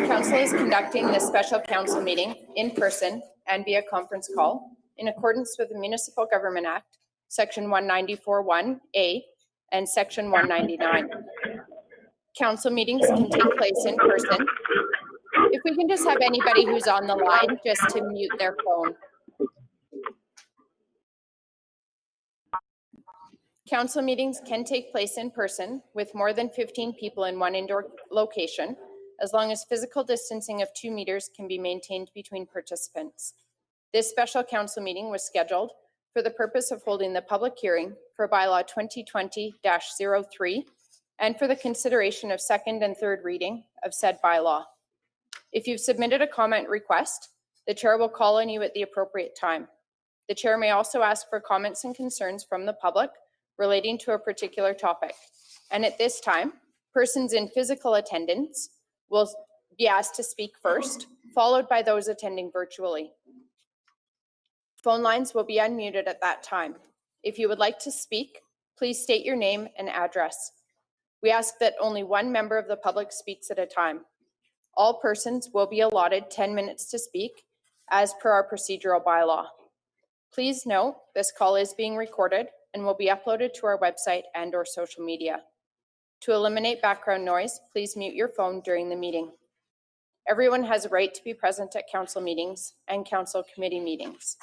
Council is conducting this special council meeting in person and via conference call in accordance with the Municipal Government Act, Section 194(1)A and Section 199. Council meetings can take place in person. If we can just have anybody who's on the line just to mute their phone. Council meetings can take place in person with more than 15 people in one indoor location, as long as physical distancing of 2 meters can be maintained between participants. This special council meeting was scheduled for the purpose of holding the public hearing for Bylaw 2020-03 and for the consideration of second and third reading of said bylaw. If you've submitted a comment request, the chair will call on you at the appropriate time. The chair may also ask for comments and concerns from the public relating to a particular topic. And at this time, persons in physical attendance will be asked to speak first, followed by those attending virtually. Phone lines will be unmuted at that time. If you would like to speak, please state your name and address. We ask that only one member of the public speaks at a time. All persons will be allotted 10 minutes to speak as per our procedural bylaw. Please note this call is being recorded and will be uploaded to our website and/or social media. To eliminate background noise, please mute your phone during the meeting. Everyone has a right to be present at council meetings and council committee meetings.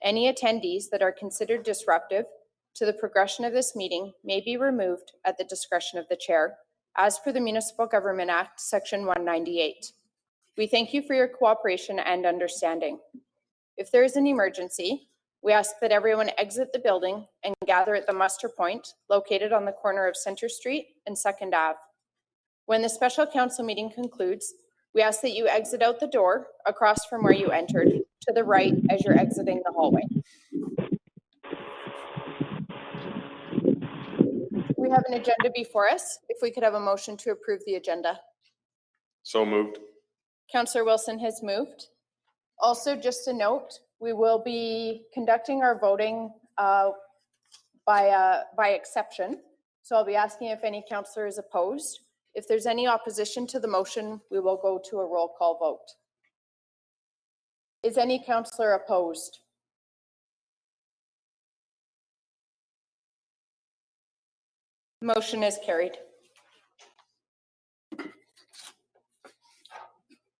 Any attendees that are considered disruptive to the progression of this meeting may be removed at the discretion of the chair, as per the Municipal Government Act, Section 198. We thank you for your cooperation and understanding. If there is an emergency, we ask that everyone exit the building and gather at the muster point located on the corner of Center Street and 2nd Ave. When the special council meeting concludes, we ask that you exit out the door across from where you entered to the right as you're exiting the hallway. We have an agenda before us. If we could have a motion to approve the agenda. So moved. Councillor Wilson has moved. Also, just a note, we will be conducting our voting by exception. So I'll be asking if any councillor is opposed. If there's any opposition to the motion, we will go to a roll call vote. Is any councillor opposed? Motion is carried.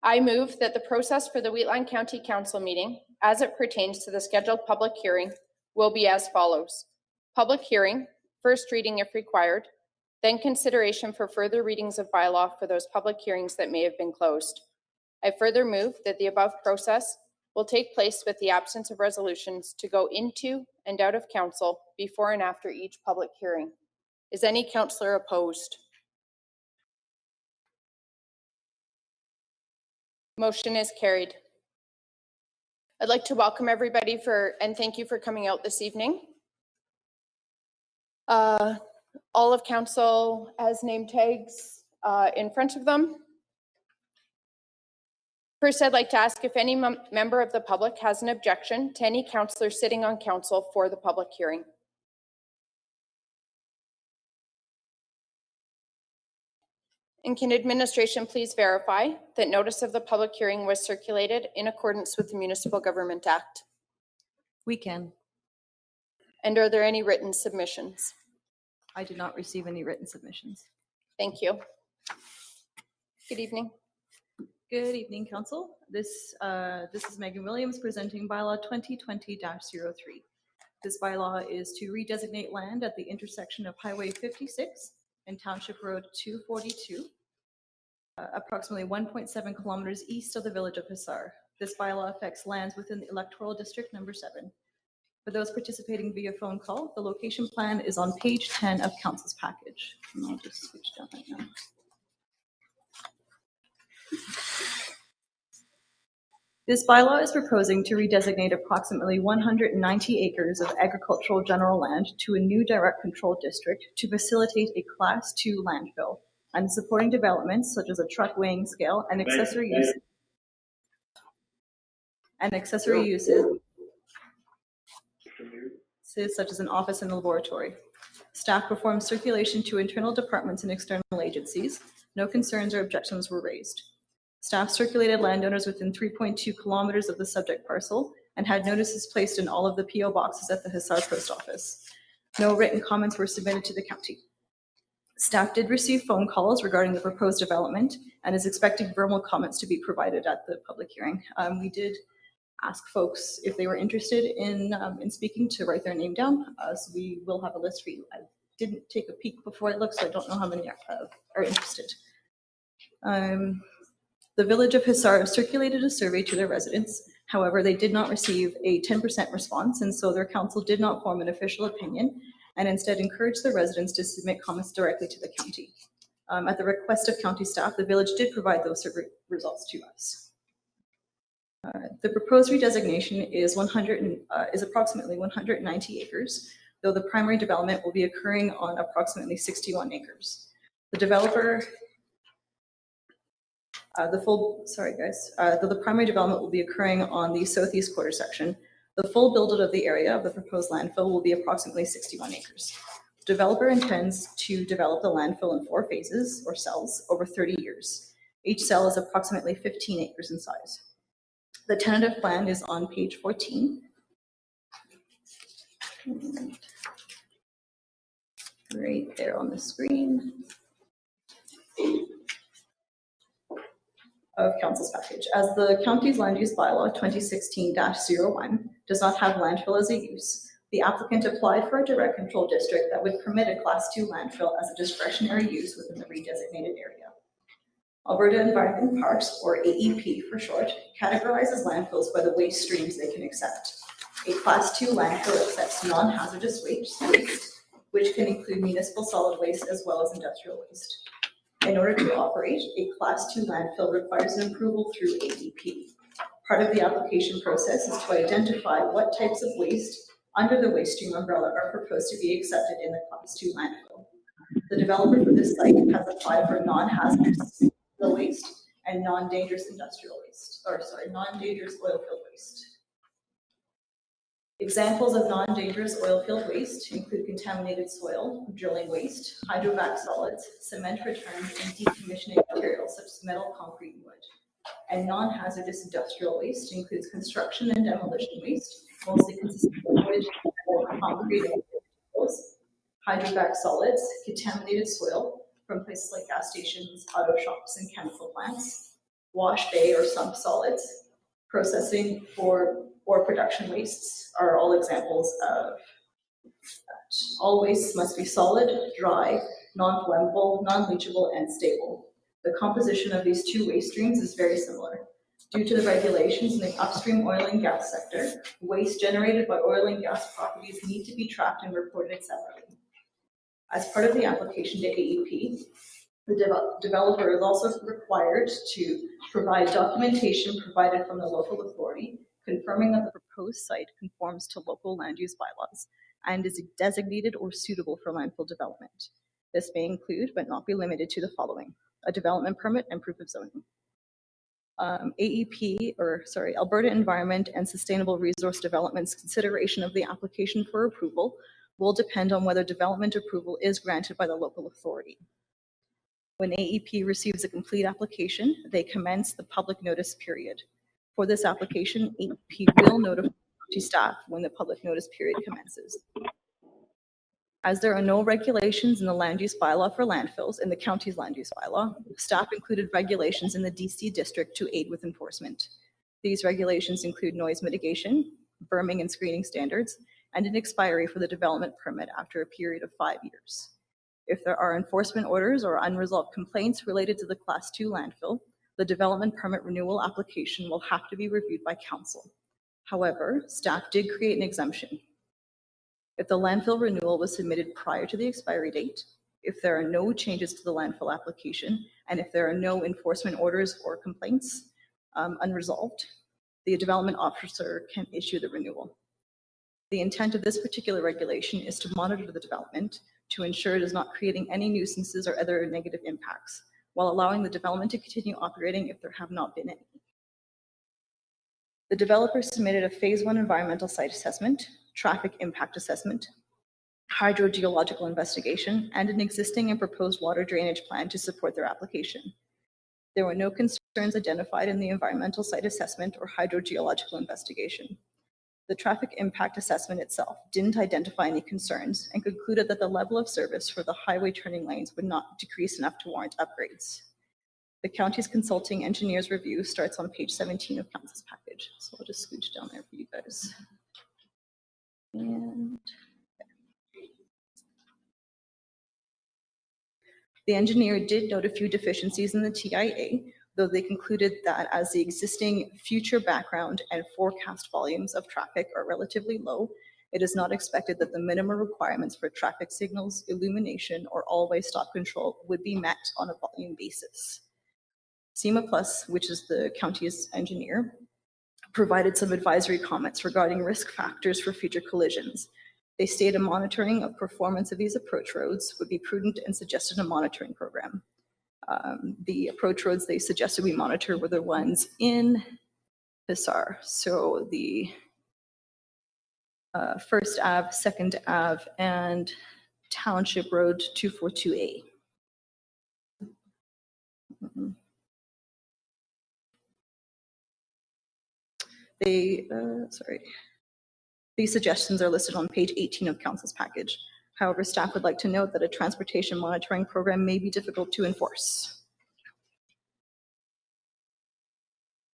I move that the process for the Wheatland County Council meeting, as it pertains to the scheduled public hearing, will be as follows. Public hearing, first reading if required, then consideration for further readings of bylaw for those public hearings that may have been closed. I further move that the above process will take place with the absence of resolutions to go into and out of council before and after each public hearing. Is any councillor opposed? Motion is carried. I'd like to welcome everybody and thank you for coming out this evening. All of council has name tags in front of them. First, I'd like to ask if any member of the public has an objection to any councillor sitting on council for the public hearing. And can administration please verify that notice of the public hearing was circulated in accordance with the Municipal Government Act? We can. And are there any written submissions? I did not receive any written submissions. Thank you. Good evening. Good evening, Council. This is Megan Williams presenting Bylaw 2020-03. This bylaw is to redesignate land at the intersection of Highway 56 and Township Road 242, approximately 1.7 kilometers east of the village of Hussar. This bylaw affects lands within the electoral district number 7. For those participating via phone call, the location plan is on page 10 of Council's package. And I'll just switch down right now. This bylaw is proposing to redesignate approximately 190 acres of agricultural general land to a new direct control district to facilitate a Class II landfill and supporting developments such as a truck weighing scale and accessory uses such as an office and a laboratory. Staff performs circulation to internal departments and external agencies. No concerns or objections were raised. Staff circulated landowners within 3.2 kilometers of the subject parcel and had notices placed in all of the PO boxes at the Hussar Post Office. No written comments were submitted to the county. Staff did receive phone calls regarding the proposed development and is expecting verbal comments to be provided at the public hearing. We did ask folks if they were interested in speaking to write their name down. So we will have a list for you. I didn't take a peek before I looked, so I don't know how many are interested. The Village of Hussar circulated a survey to their residents. However, they did not receive a 10% response, and so their council did not form an official opinion and instead encouraged the residents to submit comments directly to the county. At the request of county staff, the village did provide those survey results to us. The proposed redesignation is approximately 190 acres, though the primary development will be occurring on approximately 61 acres. The developer, though the primary development will be occurring on the southeast quarter section, the full build-out of the area of the proposed landfill will be approximately 61 acres. The developer intends to develop the landfill in 4 phases or cells over 30 years. Each cell is approximately 15 acres in size. The tentative plan is on page 14. Right there on the screen of council's package. As the county's land use bylaw 2016-01 does not have landfill as a use, the applicant applied for a direct control district that would permit a Class II landfill as a discretionary use within the redesignated area. Alberta Environment Parks, or AEP for short, categorizes landfills by the waste streams they can accept. A Class II landfill accepts non-hazardous waste, which can include municipal solid waste as well as industrial waste. In order to operate, a Class II landfill requires an approval through AEP. Part of the application process is to identify what types of waste under the waste stream umbrella are proposed to be accepted in the Class II landfill. The developer for this site has applied for non-hazardous waste and non-dangerous non-dangerous oil field waste. Examples of non-dangerous oil field waste include contaminated soil, drilling waste, hydrovac solids, cement returns, and decommissioning materials such as metal, concrete, and wood. And non-hazardous industrial waste includes construction and demolition waste, mostly consisting of wood, concrete, and materials, hydrovac solids, contaminated soil from places like gas stations, auto shops, and chemical plants, wash bay or sump solids, processing or production wastes are all examples of that. All wastes must be solid, dry, non-flammable, non-leachable, and stable. The composition of these 2 waste streams is very similar. Due to the regulations in the upstream oil and gas sector, waste generated by oil and gas properties need to be tracked and reported separately. As part of the application to AEP, the developer is also required to provide documentation provided from the local authority confirming that the proposed site conforms to local land use bylaws and is designated or suitable for landfill development. This may include, but not be limited to, the following: a development permit and proof of zoning. Alberta Environment and Sustainable Resource Development's consideration of the application for approval will depend on whether development approval is granted by the local authority. When AEP receives a complete application, they commence the public notice period. For this application, AEP will notify county staff when the public notice period commences. As there are no regulations in the land use bylaw for landfills in the county's land use bylaw, staff included regulations in the DC district to aid with enforcement. These regulations include noise mitigation, berming and screening standards, and an expiry for the development permit after a period of 5 years. If there are enforcement orders or unresolved complaints related to the Class II landfill, the development permit renewal application will have to be reviewed by council. However, staff did create an exemption. If the landfill renewal was submitted prior to the expiry date, if there are no changes to the landfill application, and if there are no enforcement orders or complaints unresolved, the development officer can issue the renewal. The intent of this particular regulation is to monitor the development to ensure it is not creating any nuisances or other negative impacts, while allowing the development to continue operating if there have not been any. The developer submitted a Phase 1 environmental site assessment, traffic impact assessment, hydrogeological investigation, and an existing and proposed water drainage plan to support their application. There were no concerns identified in the environmental site assessment or hydrogeological investigation. The traffic impact assessment itself didn't identify any concerns and concluded that the level of service for the highway turning lanes would not decrease enough to warrant upgrades. The county's consulting engineer's review starts on page 17 of council's package. So I'll just scooch down there for you guys. And the engineer did note a few deficiencies in the TIA, though they concluded that as the existing future background and forecast volumes of traffic are relatively low, it is not expected that the minimum requirements for traffic signals, illumination, or all-way stop control would be met on a volume basis. SEMA Plus, which is the county's engineer, provided some advisory comments regarding risk factors for future collisions. They stated a monitoring of performance of these approach roads would be prudent and suggested a monitoring program. The approach roads they suggested we monitor were the ones in Hussar. So the First Ave, Second Ave, and Township Road 242A. These suggestions are listed on page 18 of council's package. However, staff would like to note that a transportation monitoring program may be difficult to enforce.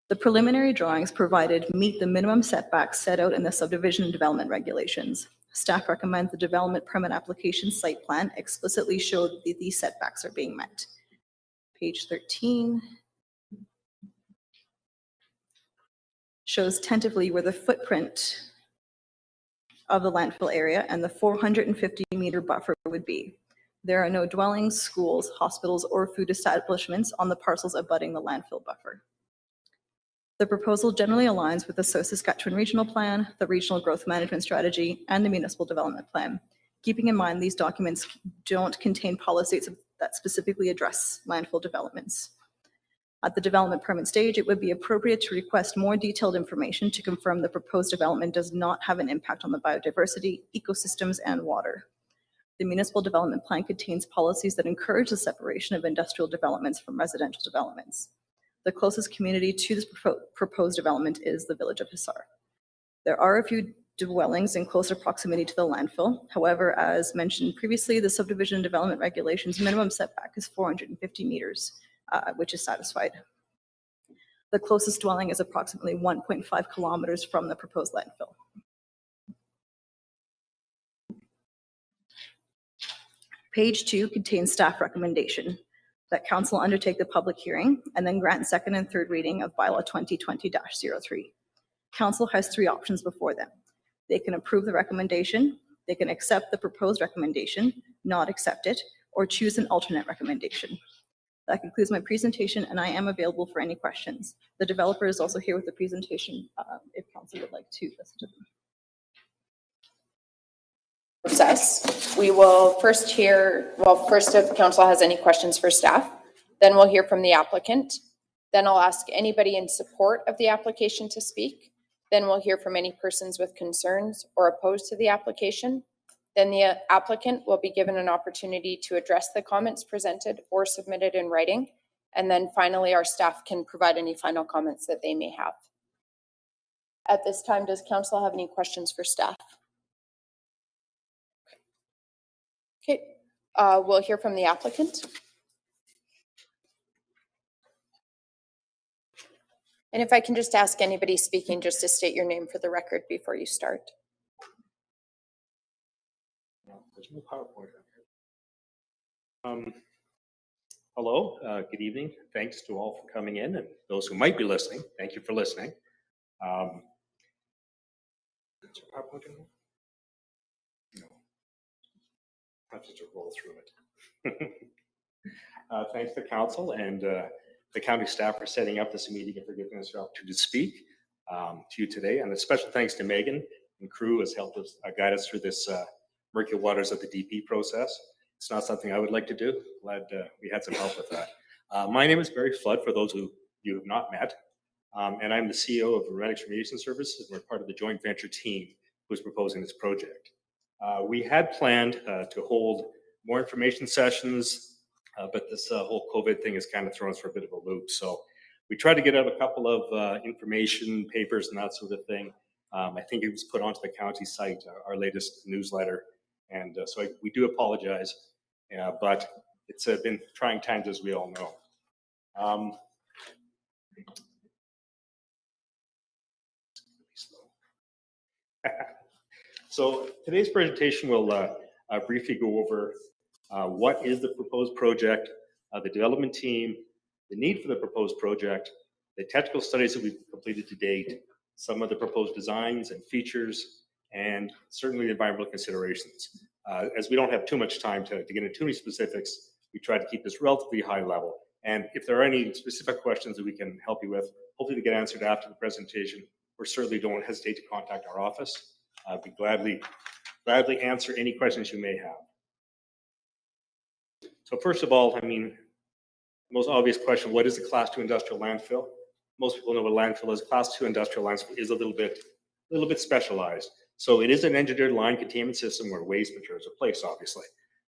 The preliminary drawings provided meet the minimum setbacks set out in the subdivision and development regulations. Staff recommends the development permit application site plan explicitly show that these setbacks are being met. Page 13 shows tentatively where the footprint of the landfill area and the 450-meter buffer would be. There are no dwellings, schools, hospitals, or food establishments on the parcels abutting the landfill buffer. The proposal generally aligns with the South Saskatchewan Regional Plan, the Regional Growth Management Strategy, and the Municipal Development Plan. Keeping in mind these documents don't contain policies that specifically address landfill developments. At the development permit stage, it would be appropriate to request more detailed information to confirm the proposed development does not have an impact on the biodiversity, ecosystems, and water. The municipal development plan contains policies that encourage the separation of industrial developments from residential developments. The closest community to this proposed development is the village of Hussar. There are a few dwellings in closer proximity to the landfill. However, as mentioned previously, the subdivision development regulations minimum setback is 450 meters. Which is satisfied. The closest dwelling is approximately 1.5 kilometers from the proposed landfill. Page 2 contains staff recommendation that council undertake the public hearing and then grant second and third reading of Bylaw 2020-03. Council has 3 options before them. They can approve the recommendation, they can accept the proposed recommendation, not accept it, or choose an alternate recommendation. That concludes my presentation, and I am available for any questions. The developer is also here with the presentation if council would like to listen to them. Process. We will first hear, first if council has any questions for staff, then we'll hear from the applicant. Then I'll ask anybody in support of the application to speak. Then we'll hear from any persons with concerns or opposed to the application. Then the applicant will be given an opportunity to address the comments presented or submitted in writing. And then finally, our staff can provide any final comments that they may have. At this time, does council have any questions for staff? Okay, we'll hear from the applicant. And if I can just ask anybody speaking just to state your name for the record before you start. There's no PowerPoint on here. Hello, good evening. Thanks to all for coming in, and those who might be listening, thank you for listening. Is there PowerPoint in here? No. I'll have to just roll through it. Thanks to council and the county staff for setting up this meeting and for giving us the opportunity to speak to you today. And a special thanks to Megan and crew has helped us guide us through this murky waters of the DP process. It's not something I would like to do. Glad we had some help with that. My name is Barry Flood, for those who you have not met, and I'm the CEO of Redesignate Services. We're part of the joint venture team who's proposing this project. We had planned to hold more information sessions, but this whole COVID thing has kind of thrown us for a bit of a loop. So we tried to get out a couple of information papers and that sort of thing. I think it was put onto the county site, our latest newsletter. And so we do apologize, but it's been trying times, as we all know. So today's presentation will briefly go over what is the proposed project, the development team, the need for the proposed project, the technical studies that we've completed to date, some of the proposed designs and features, and certainly the environmental considerations. As we don't have too much time to get into too many specifics, we try to keep this relatively high level. And if there are any specific questions that we can help you with, hopefully they get answered after the presentation, or certainly don't hesitate to contact our office. We'd gladly answer any questions you may have. So first of all, I mean, the most obvious question, what is a Class II industrial landfill? Most people know what a landfill is. Class II industrial landfill is a little bit specialized. So it is an engineered line containment system where waste materials are placed, obviously.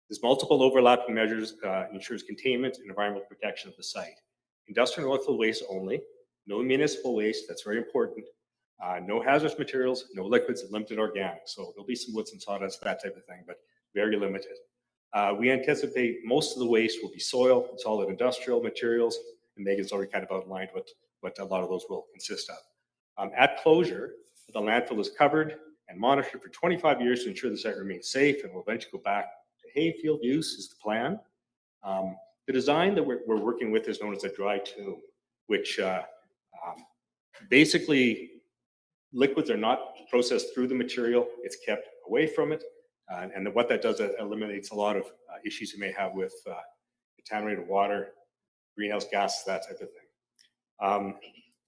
There's multiple overlapping measures, ensures containment and environmental protection of the site. Industrial and oilfield waste only, no municipal waste, that's very important. No hazardous materials, no liquids, limited organics. So there'll be some wood and sawdust, that type of thing, but very limited. We anticipate most of the waste will be soil, solid industrial materials, and Megan's already kind of outlined what a lot of those will consist of. At closure, the landfill is covered and monitored for 25 years to ensure the site remains safe and will eventually go back to hayfield use is the plan. The design that we're working with is known as a dry tomb, which basically liquids are not processed through the material, it's kept away from it. And what that does, it eliminates a lot of issues you may have with contaminated water, greenhouse gases, that type of thing.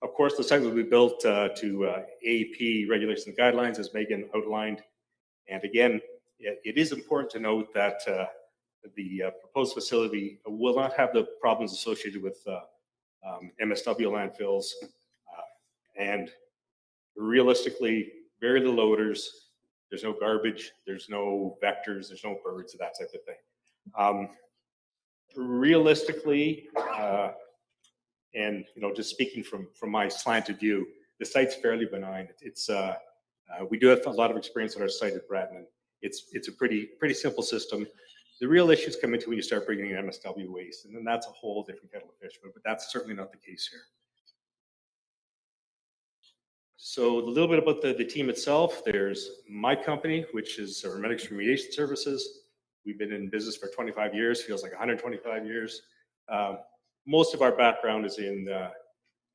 Of course, the site will be built to AEP regulations and guidelines, as Megan outlined. And again, it is important to note that the proposed facility will not have the problems associated with MSW landfills. And realistically, very little odors. There's no garbage, there's no vectors, there's no birds, that type of thing. Realistically, and just speaking from my slanted view, the site's fairly benign. It's we do have a lot of experience at our site at Bratton. It's a pretty simple system. The real issues come into when you start bringing in MSW waste, and then that's a whole different kettle of fish. But that's certainly not the case here. So a little bit about the team itself. There's my company, which is Remedics Remediation Services. We've been in business for 25 years, feels like 125 years. Most of our background is in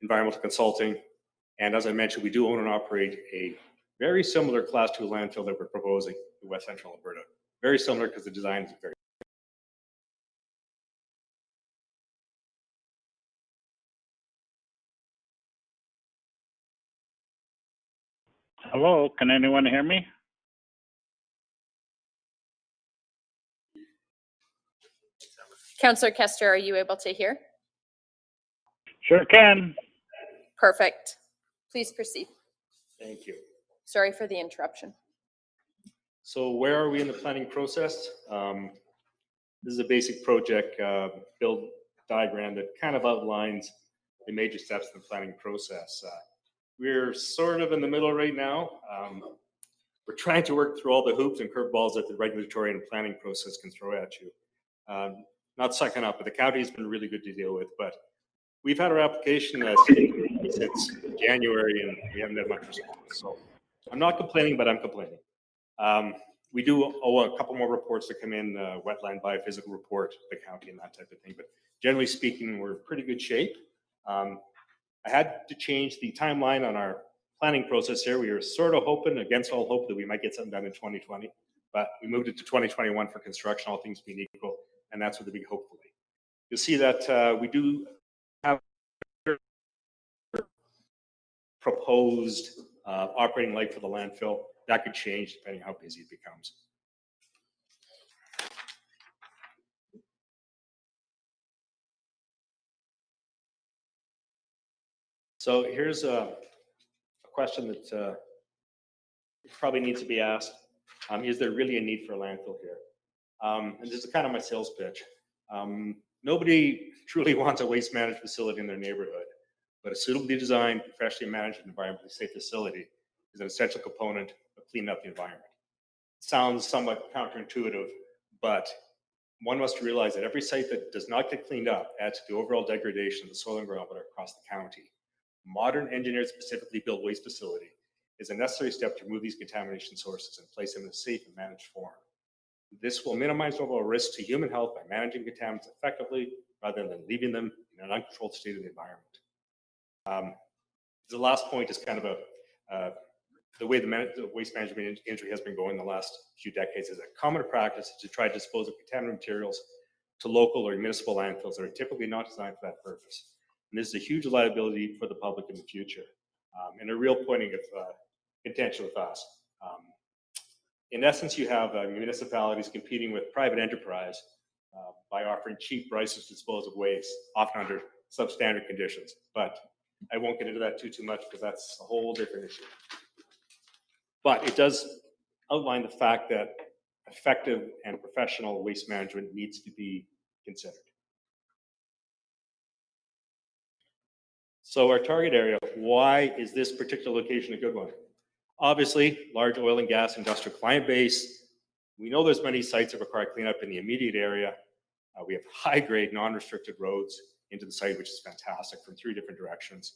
environmental consulting. And as I mentioned, we do own and operate a very similar Class II landfill that we're proposing in West Central Alberta. Very similar because the design is very. Hello, can anyone hear me? Councillor Kester, are you able to hear? Sure can. Perfect. Please proceed. Thank you. Sorry for the interruption. So where are we in the planning process? This is a basic project build diagram that kind of outlines the major steps in the planning process. We're sort of in the middle right now. We're trying to work through all the hoops and curveballs that the regulatory and planning process can throw at you. Not sucking up, but the county's been really good to deal with. But we've had our application since January, and we haven't had much response. So I'm not complaining, but I'm complaining. We do owe a couple more reports to come in, wetland biophysical report, the county, and that type of thing. But generally speaking, we're in pretty good shape. I had to change the timeline on our planning process here. We were sort of hoping, against all hope, that we might get something done in 2020, but we moved it to 2021 for construction, all things being equal, and that's with a big hopefully. You'll see that we do have proposed operating life for the landfill. That could change depending on how busy it becomes. So here's a question that probably needs to be asked. Is there really a need for a landfill here? And this is kind of my sales pitch. Nobody truly wants a waste management facility in their neighborhood, but a suitably designed, professionally managed, and environmentally safe facility is an essential component of cleaning up the environment. It sounds somewhat counterintuitive, but one must realize that every site that does not get cleaned up adds to the overall degradation of the soil and groundwater across the county. Modern engineered specifically built waste facility is a necessary step to remove these contamination sources and place them in a safe and managed form. This will minimize overall risk to human health by managing contaminants effectively rather than leaving them in an uncontrolled state of the environment. The last point is kind of the way the waste management industry has been going the last few decades is a common practice to try to dispose of contaminated materials to local or municipal landfills that are typically not designed for that purpose. And this is a huge liability for the public in the future, and a real point of contention with us. In essence, you have municipalities competing with private enterprise by offering cheap prices to dispose of waste, often under substandard conditions. But I won't get into that too much because that's a whole different issue. But it does outline the fact that effective and professional waste management needs to be considered. So our target area, why is this particular location a good one? Obviously, large oil and gas industrial client base. We know there's many sites that require cleanup in the immediate area. We have high-grade, non-restricted roads into the site, which is fantastic from 3 different directions.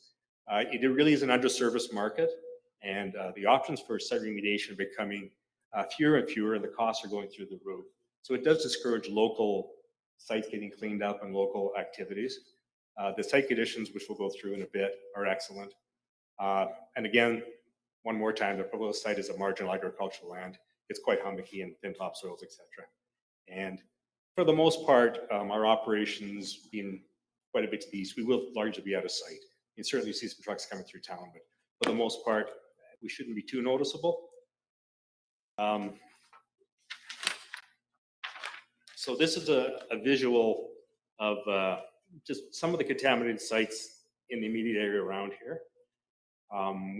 It really is an underserviced market, and the options for site remediation are becoming fewer and fewer, and the costs are going through the roof. So it does discourage local sites getting cleaned up and local activities. The site conditions, which we'll go through in a bit, are excellent. And again, one more time, the proposed site is a marginal agricultural land. It's quite hummocky and thin topsoils, etc. And for the most part, our operations being quite a bit to the east, we will largely be out of sight. You can certainly see some trucks coming through town, but for the most part, we shouldn't be too noticeable. So this is a visual of just some of the contaminated sites in the immediate area around here.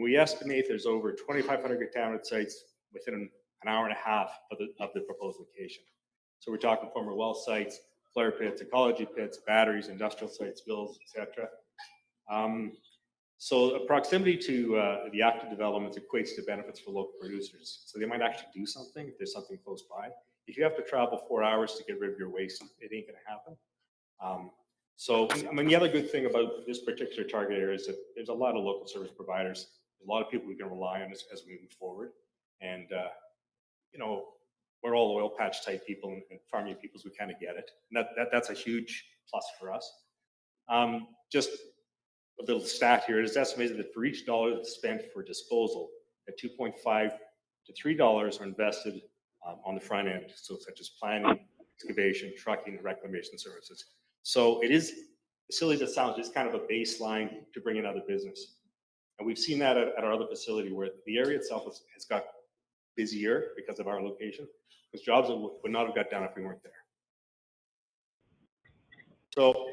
We estimate there's over 2,500 contaminated sites within an hour and a half of the proposed location. So we're talking former well sites, flare pits, ecology pits, batteries, industrial sites, spills, etc. So a proximity to the active developments equates to benefits for local producers. So they might actually do something if there's something close by. If you have to travel 4 hours to get rid of your waste, it ain't gonna happen. So, I mean, the other good thing about this particular target area is that there's a lot of local service providers, a lot of people we can rely on as we move forward. And, you know, we're all oil patch type people and farming peoples, we kind of get it. And that's a huge plus for us. Just a little stat here, it is estimated that for each dollar that's spent for disposal, that $2.5 to $3 are invested on the front end, so such as planning, excavation, trucking, and reclamation services. So it is a facility that sounds just kind of a baseline to bring in other business. And we've seen that at our other facility where the area itself has got busier because of our location, because jobs would not have got done if we weren't there. So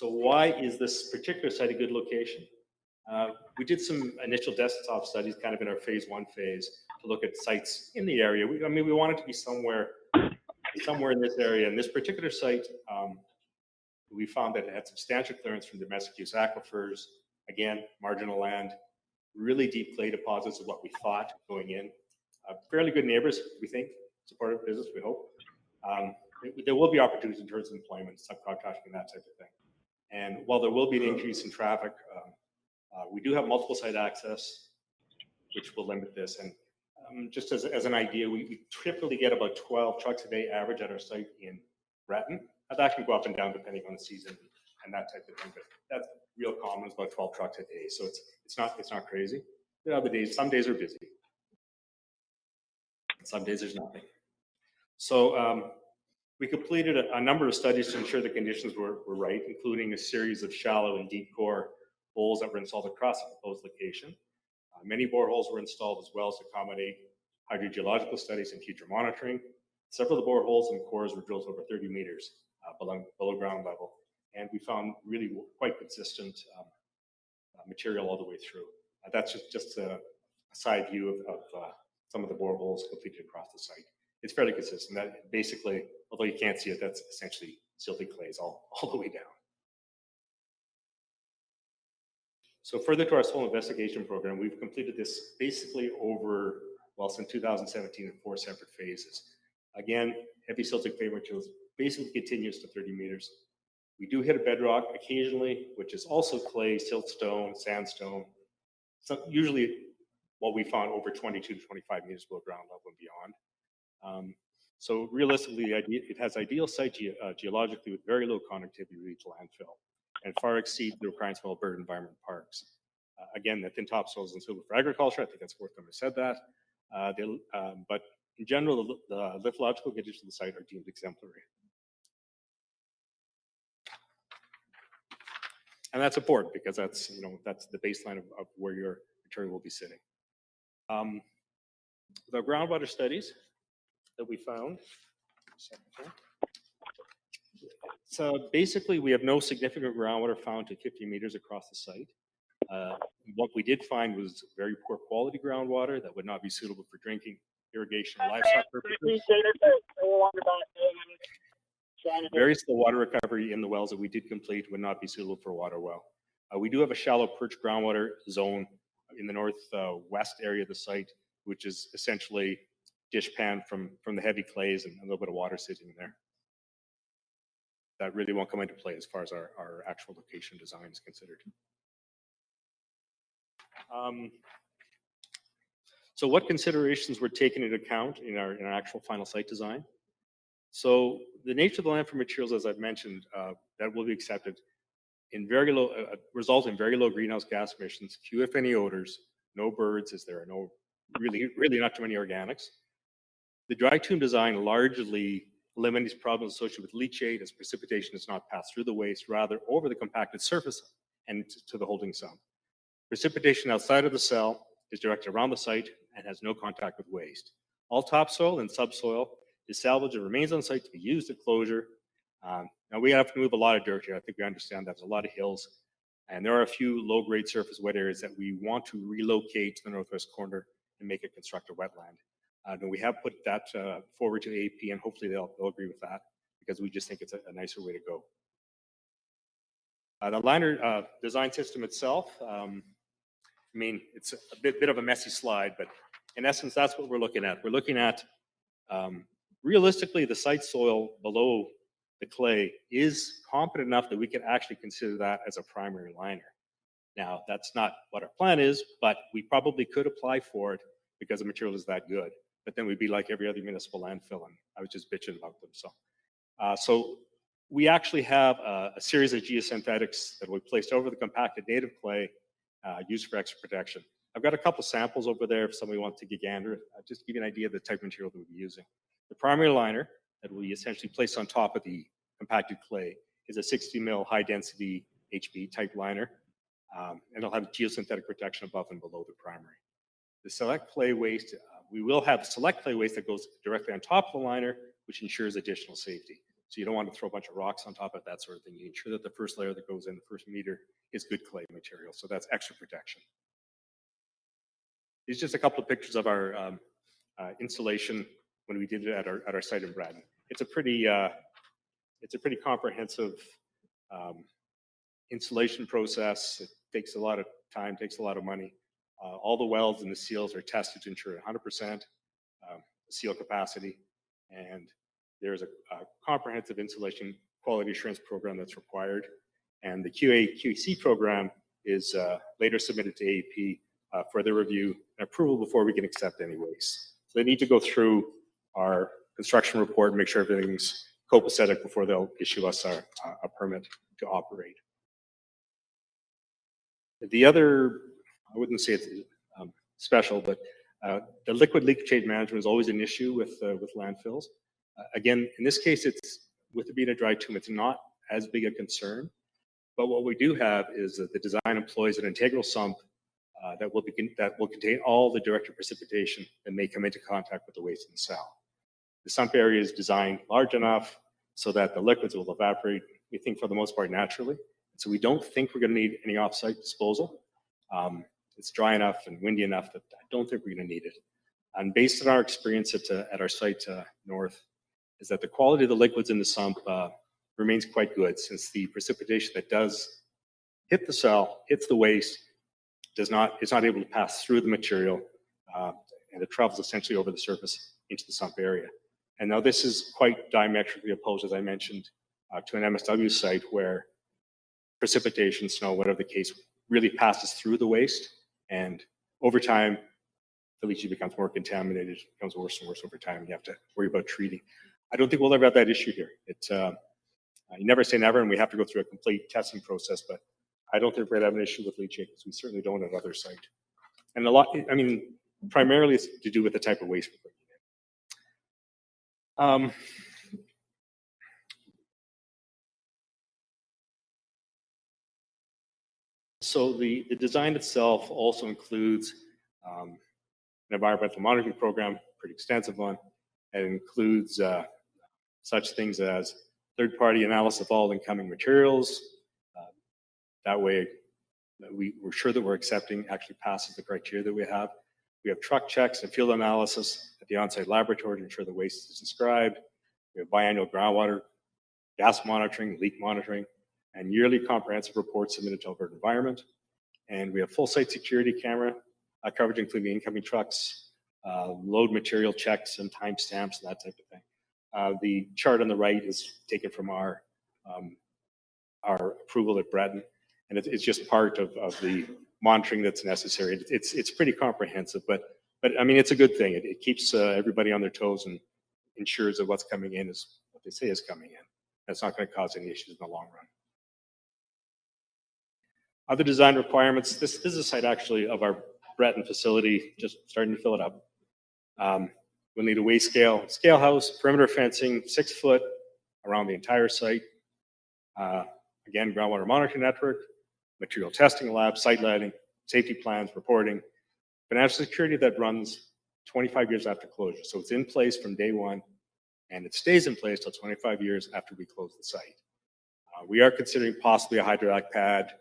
why is this particular site a good location? We did some initial desktop studies kind of in our phase 1 phase to look at sites in the area. I mean, we wanted to be somewhere in this area. And this particular site, we found that it had substantial clearance from domestic use aquifers, again, marginal land, really deep clay deposits of what we thought going in. Fairly good neighbors, we think, supportive business, we hope. There will be opportunities in terms of employment, subcontracting, that type of thing. And while there will be an increase in traffic, we do have multiple site access, which will limit this. And just as an idea, we typically get about 12 trucks a day average at our site in Breton. That can go up and down depending on the season and that type of thing, but that's real common, it's about 12 trucks a day. So it's not crazy. The other days, some days are busy. Some days there's nothing. So we completed a number of studies to ensure the conditions were right, including a series of shallow and deep core holes that were installed across the proposed location. Many boreholes were installed as well to accommodate hydrogeological studies and future monitoring. Several of the boreholes and cores were drilled over 30 meters below ground level. And we found really quite consistent material all the way through. That's just side view of some of the boreholes completed across the site. It's fairly consistent. That basically, although you can't see it, that's essentially silty clays all the way down. So further to our soil investigation program, we've completed this basically over, well, since 2017 in 4 separate phases. Again, heavy siltic clay materials basically continues to 30 meters. We do hit a bedrock occasionally, which is also clay, siltstone, sandstone. So usually what we found over 22 to 25 meters below ground level and beyond. So realistically, it has ideal site geologically with very low conductivity to each landfill and far exceeds the requirements of Alberta environment parks. Again, the thin topsoil is suitable for agriculture. I think that's fourth time I said that. But in general, the lithological conditions of the site are deemed exemplary. And that's important because that's, that's the baseline of where your material will be sitting. The groundwater studies that we found. So basically, we have no significant groundwater found to 50 meters across the site. What we did find was very poor quality groundwater that would not be suitable for drinking, irrigation, livestock purposes. Very slow water recovery in the wells that we did complete would not be suitable for a water well. We do have a shallow perch groundwater zone in the northwest area of the site, which is essentially dishpan from the heavy clays and a little bit of water sitting in there. That really won't come into play as far as our actual location design is considered. So what considerations were taken into account in our actual final site design? So the nature of the landfill materials, as I've mentioned, that will be accepted in very low, result in very low greenhouse gas emissions, few if any odors, no birds, as there are no really not too many organics. The dry tomb design largely eliminates problems associated with leachate as precipitation does not pass through the waste, rather over the compacted surface and to the holding cell. Precipitation outside of the cell is directed around the site and has no contact with waste. All topsoil and subsoil is salvaged and remains on site to be used at closure. Now we have to move a lot of dirt here. I think we understand that there's a lot of hills, and there are a few low-grade surface wet areas that we want to relocate to the northwest corner and make a constructive wetland. And we have put that forward to AEP, and hopefully they'll agree with that because we just think it's a nicer way to go. The liner design system itself, I mean, it's a bit of a messy slide, but in essence, that's what we're looking at. We're looking at, realistically, the site soil below the clay is competent enough that we could actually consider that as a primary liner. Now, that's not what our plan is, but we probably could apply for it because the material is that good. But then we'd be like every other municipal landfill, and I was just bitching about them. So we actually have a series of geosynthetics that we placed over the compacted native clay used for extra protection. I've got a couple samples over there if somebody wants to take a gander, just to give you an idea of the type of material that we'll be using. The primary liner that we essentially place on top of the compacted clay is a 60 mil high density HB type liner, and it'll have geosynthetic protection above and below the primary. The select clay waste, we will have select clay waste that goes directly on top of the liner, which ensures additional safety. So you don't want to throw a bunch of rocks on top of that sort of thing. You ensure that the first layer that goes in, the first meter, is good clay material. So that's extra protection. These are just a couple of pictures of our installation when we did it at our site in Braddon. It's a pretty comprehensive installation process. It takes a lot of time, takes a lot of money. All the welds and the seals are tested to ensure 100% seal capacity, and there's a comprehensive installation quality assurance program that's required, and the QA/QC program is later submitted to AEP for their review and approval before we can accept any waste. So they need to go through our construction report and make sure everything's copacetic before they'll issue us a permit to operate. The other, I wouldn't say it's special, but the liquid leachate management is always an issue with landfills. Again, in this case, it's with it being a dry tomb, it's not as big a concern. But what we do have is that the design employs an integral sump that will contain all the direct precipitation that may come into contact with the waste in the cell. The sump area is designed large enough so that the liquids will evaporate, we think, for the most part naturally. So we don't think we're going to need any off-site disposal. it's dry enough and windy enough that I don't think we're going to need it. And based on our experience at our site north, is that the quality of the liquids in the sump remains quite good, since the precipitation that does hit the cell, hits the waste, is not able to pass through the material, and it travels essentially over the surface into the sump area. And now this is quite diametrically opposed, as I mentioned, to an MSW site where precipitation, snow, whatever the case, really passes through the waste, and over time, the leachate becomes more contaminated, becomes worse and worse over time, and you have to worry about treating. I don't think we'll ever have that issue here. You never say never, and we have to go through a complete testing process, but I don't think we're gonna have an issue with leachate, because we certainly don't at other sites. And primarily it's to do with the type of waste we're bringing in. So the design itself also includes an environmental monitoring program, pretty extensive one. It includes such things as third-party analysis of all incoming materials. That way, we're sure that we're accepting actually passes the criteria that we have. We have truck checks and field analysis at the on-site laboratory to ensure the waste is described. We have biannual groundwater, gas monitoring, leak monitoring, and yearly comprehensive reports submitted to Alberta Environment. And we have full site security camera coverage, including incoming trucks, load material checks and timestamps and that type of thing. The chart on the right is taken from our approval at Breton, and it's just part of the monitoring that's necessary. It's pretty comprehensive, but I mean, it's a good thing. It keeps everybody on their toes and ensures that what's coming in is what they say is coming in. That's not going to cause any issues in the long run. Other design requirements. This is a site actually of our Breton facility, just starting to fill it up. We'll need a waste scale house, perimeter fencing, 6 foot around the entire site. Again, groundwater monitoring network, material testing lab, site lighting, safety plans, reporting, financial security that runs 25 years after closure. So it's in place from day one, and it stays in place till 25 years after we close the site. We are considering possibly a hydraulic pad.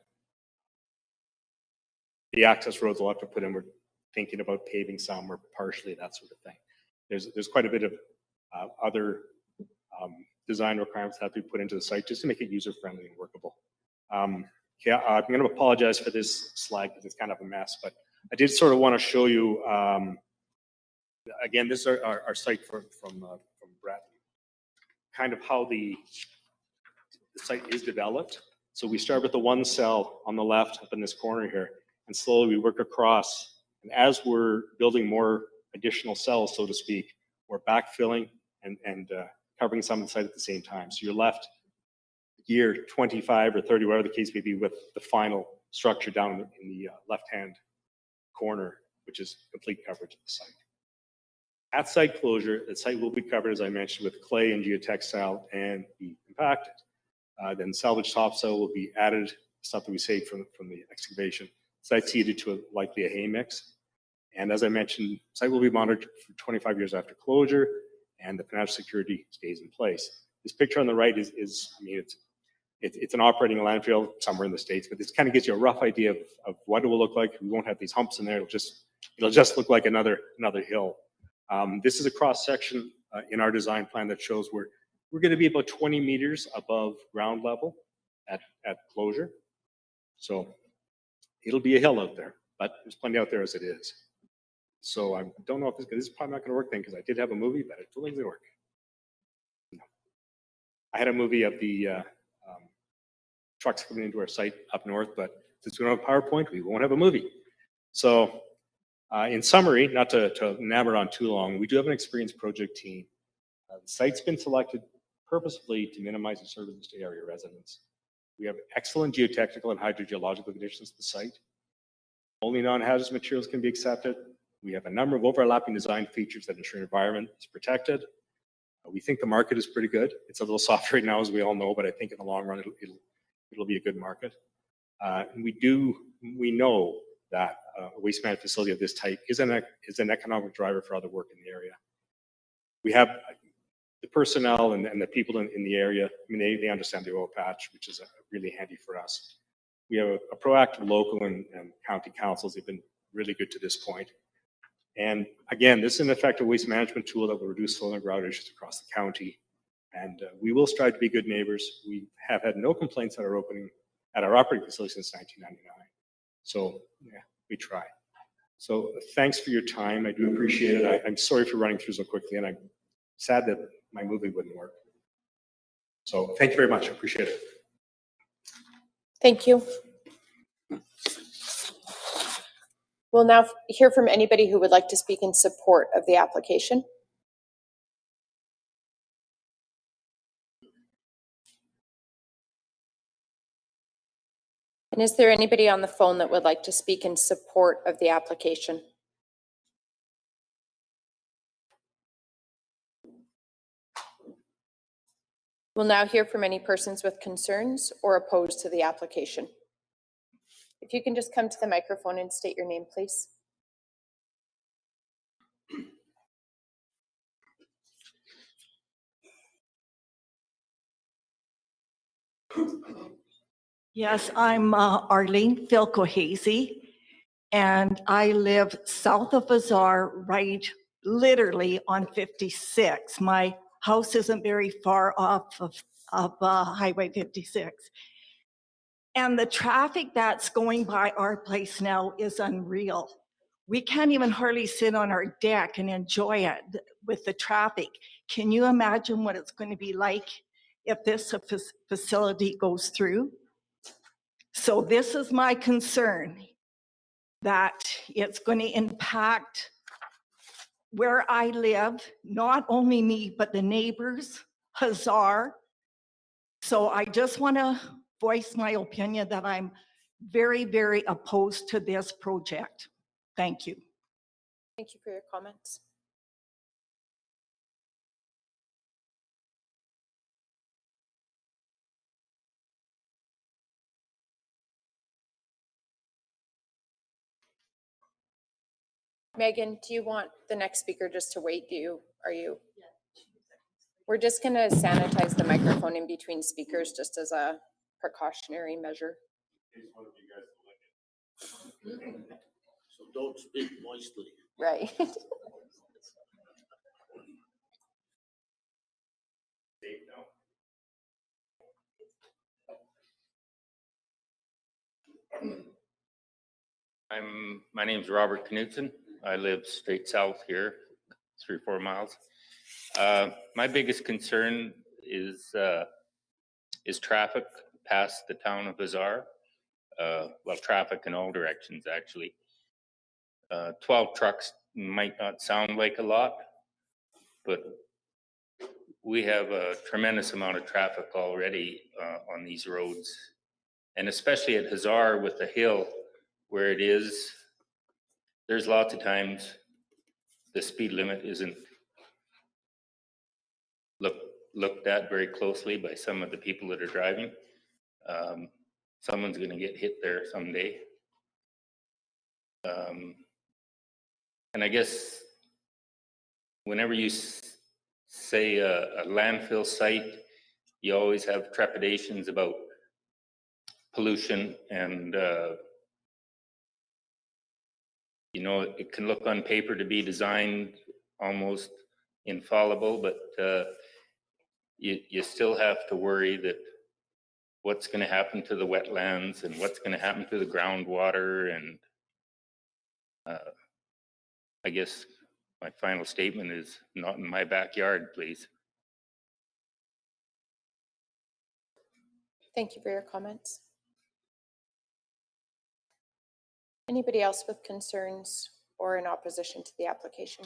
The access roads will have to put in. We're thinking about paving some or partially, that sort of thing. There's quite a bit of other design requirements that have to be put into the site just to make it user-friendly and workable. Yeah, I'm going to apologize for this slide because it's kind of a mess, but I did sort of want to show you, again, this is our site from Breton, kind of how the site is developed. So we start with the one cell on the left up in this corner here, and slowly we work across. And as we're building more additional cells, so to speak, we're backfilling and covering some of the site at the same time. So you're left year 25 or 30, whatever the case may be, with the final structure down in the left-hand corner, which is complete coverage of the site. At site closure, the site will be covered, as I mentioned, with clay and geotextile and be compacted. Then salvage topsoil will be added, stuff that we saved from the excavation. Site seeded to likely a hay mix. And as I mentioned, site will be monitored for 25 years after closure, and the financial security stays in place. This picture on the right is I mean, it's an operating landfill somewhere in the States, but this kind of gives you a rough idea of what it will look like. We won't have these humps in there. It'll just look like another hill. This is a cross section in our design plan that shows we're going to be about 20 meters above ground level at closure. So it'll be a hill out there, but there's plenty out there as it is. So I don't know if this is probably not going to work then, because I did have a movie, but it don't think it'll work. No. I had a movie of the trucks coming into our site up north, but since we don't have PowerPoint, we won't have a movie. So in summary, not to nabber on too long, we do have an experienced project team. The site's been selected purposefully to minimize disturbance to area residents. We have excellent geotechnical and hydrogeological conditions at the site. Only non-hazardous materials can be accepted. We have a number of overlapping design features that ensure environment is protected. We think the market is pretty good. It's a little soft right now, as we all know, but I think in the long run, it'll be a good market. And we know that a waste management facility of this type is an economic driver for other work in the area. We have the personnel and the people in the area. I mean, they understand the oil patch, which is really handy for us. we have a proactive local and county councils. They've been really good to this point. And again, this is an effective waste management tool that will reduce soil and ground issues across the county. And we will strive to be good neighbors. We have had no complaints at our operating facility since 1999. So yeah, we try. So thanks for your time. I do appreciate it. I'm sorry for running through so quickly, and I'm sad that my movie wouldn't work. So thank you very much. I appreciate it. Thank you. We'll now hear from anybody who would like to speak in support of the application. And is there anybody on the phone that would like to speak in support of the application? We'll now hear from any persons with concerns or opposed to the application. If you can just come to the microphone and state your name, please. Yes, I'm Arlene Filco-Hazy, and I live south of Hussar, right literally on 56. My house isn't very far off of Highway 56. And the traffic that's going by our place now is unreal. We can't even hardly sit on our deck and enjoy it with the traffic. Can you imagine what it's going to be like if this facility goes through? So this is my concern, that it's going to impact where I live, not only me, but the neighbors, Hussar. So I just want to voice my opinion that I'm very, very opposed to this project. Thank you. Thank you for your comments. Megan, do you want the next speaker just to wait? Are you? We're just going to sanitize the microphone in between speakers just as a precautionary measure. So don't speak moistly. Right. My name's Robert Knutson. I live straight south here, 3 or 4 miles. My biggest concern is traffic past the town of Hussar. Well, traffic in all directions, actually. 12 trucks might not sound like a lot, but we have a tremendous amount of traffic already on these roads. And especially at Hussar with the hill where it is, there's lots of times the speed limit isn't looked at very closely by some of the people that are driving. Someone's going to get hit there someday. And I guess whenever you say a landfill site, you always have trepidations about pollution and you know, it can look on paper to be designed almost infallible, but you still have to worry that what's going to happen to the wetlands and what's going to happen to the groundwater. And I guess my final statement is not in my backyard, please. Thank you for your comments. Anybody else with concerns or in opposition to the application?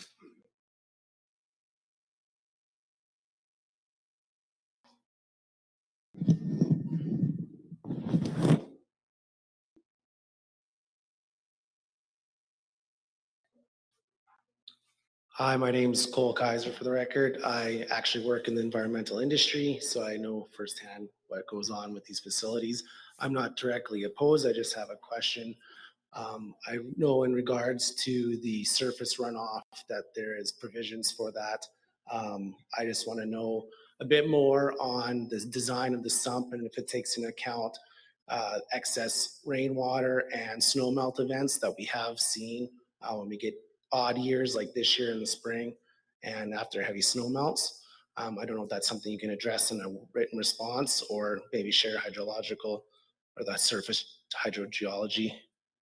Hi, my name's Cole Kaiser for the record. I actually work in the environmental industry, so I know firsthand what goes on with these facilities. I'm not directly opposed, I just have a question. I know in regards to the surface runoff that there is provisions for that. I just want to know a bit more on the design of the sump and if it takes into account excess rainwater and snow melt events that we have seen when we get odd years like this year in the spring and after heavy snow melts. I don't know if that's something you can address in a written response or maybe share hydrological or the surface hydrogeology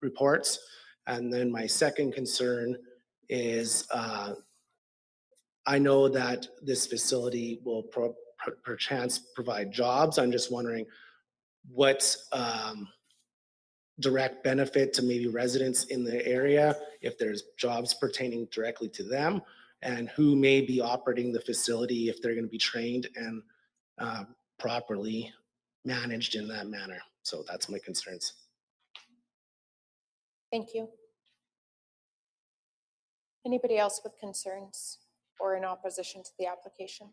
reports. And then my second concern is I know that this facility will perchance provide jobs. I'm just wondering what's direct benefit to maybe residents in the area, if there's jobs pertaining directly to them, and who may be operating the facility if they're going to be trained and properly managed in that manner. So that's my concerns. Thank you. Anybody else with concerns or in opposition to the application?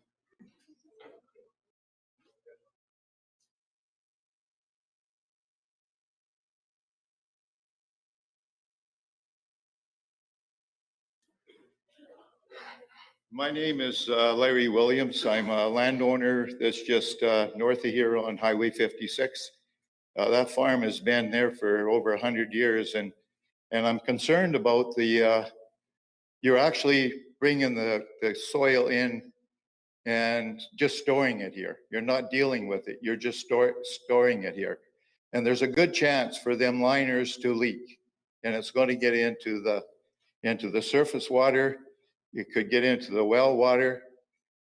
My name is Larry Williams. I'm a landowner that's just north of here on Highway 56. That farm has been there for over 100 years, and I'm concerned about you're actually bringing the soil in and just storing it here. You're not dealing with it. You're just storing it here. And there's a good chance for them liners to leak, and it's going to get into the surface water. You could get into the well water.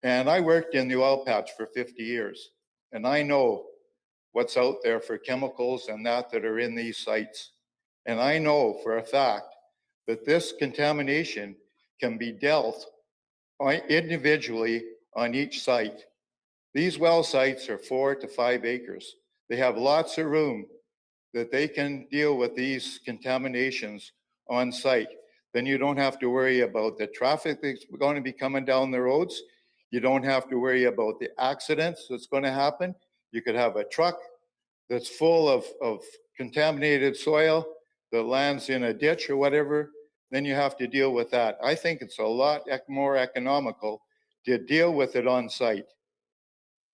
And I worked in the oil patch for 50 years, and I know what's out there for chemicals and that are in these sites. And I know for a fact that this contamination can be dealt individually on each site. These well sites are 4 to 5 acres. They have lots of room that they can deal with these contaminations on site. Then you don't have to worry about the traffic that's going to be coming down the roads. You don't have to worry about the accidents that's going to happen. You could have a truck that's full of contaminated soil that lands in a ditch or whatever. Then you have to deal with that. I think it's a lot more economical to deal with it on site.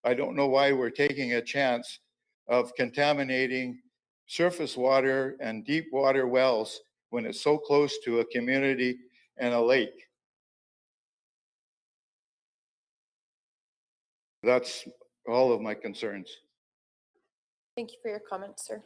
I don't know why we're taking a chance of contaminating surface water and deep water wells when it's so close to a community and a lake. That's all of my concerns. Thank you for your comments, sir.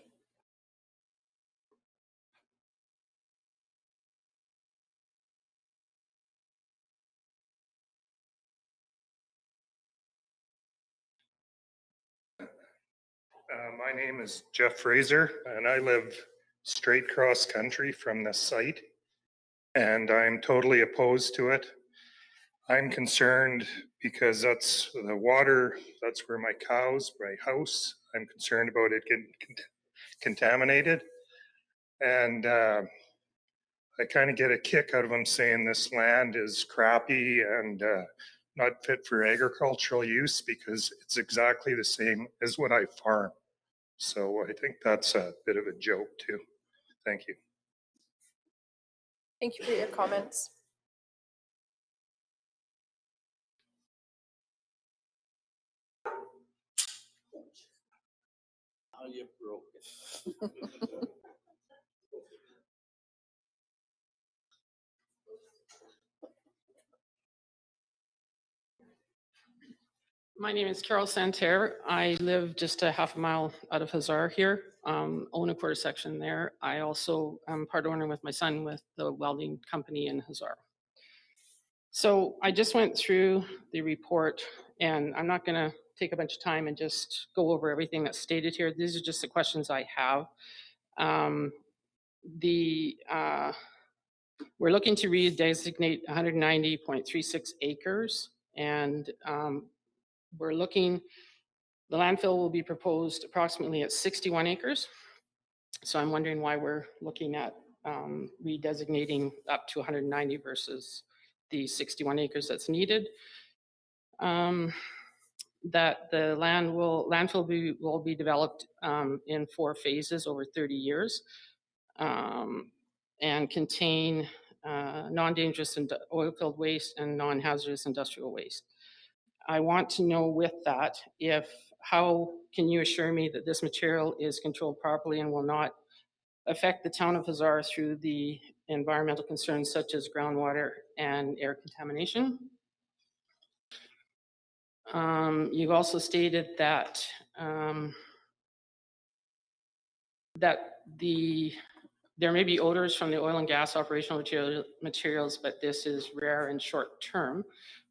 My name is Jeff Fraser, and I live straight cross country from this site, and I'm totally opposed to it. I'm concerned because that's the water, that's where my cows, my house, I'm concerned about it getting contaminated. And I kind of get a kick out of them saying this land is crappy and not fit for agricultural use because it's exactly the same as what I farm. So I think that's a bit of a joke too. Thank you. Thank you for your comments. How you broke it. My name is Carol Santerre. I live just a half a mile out of Hussar here, own a quarter section there. I also am part owner with my son with the welding company in Hussar. So I just went through the report, and I'm not going to take a bunch of time and just go over everything that's stated here. These are just the questions I have. We're looking to redesignate 190.36 acres, and we're looking, the landfill will be proposed approximately at 61 acres. So I'm wondering why we're looking at redesignating up to 190 versus the 61 acres that's needed. That the landfill will be developed in 4 phases over 30 years and contain non-dangerous oil-filled waste and non-hazardous industrial waste. I want to know with that if how can you assure me that this material is controlled properly and will not affect the town of Hussar through the environmental concerns such as groundwater and air contamination? You've also stated that there may be odors from the oil and gas operational materials, but this is rare and short term.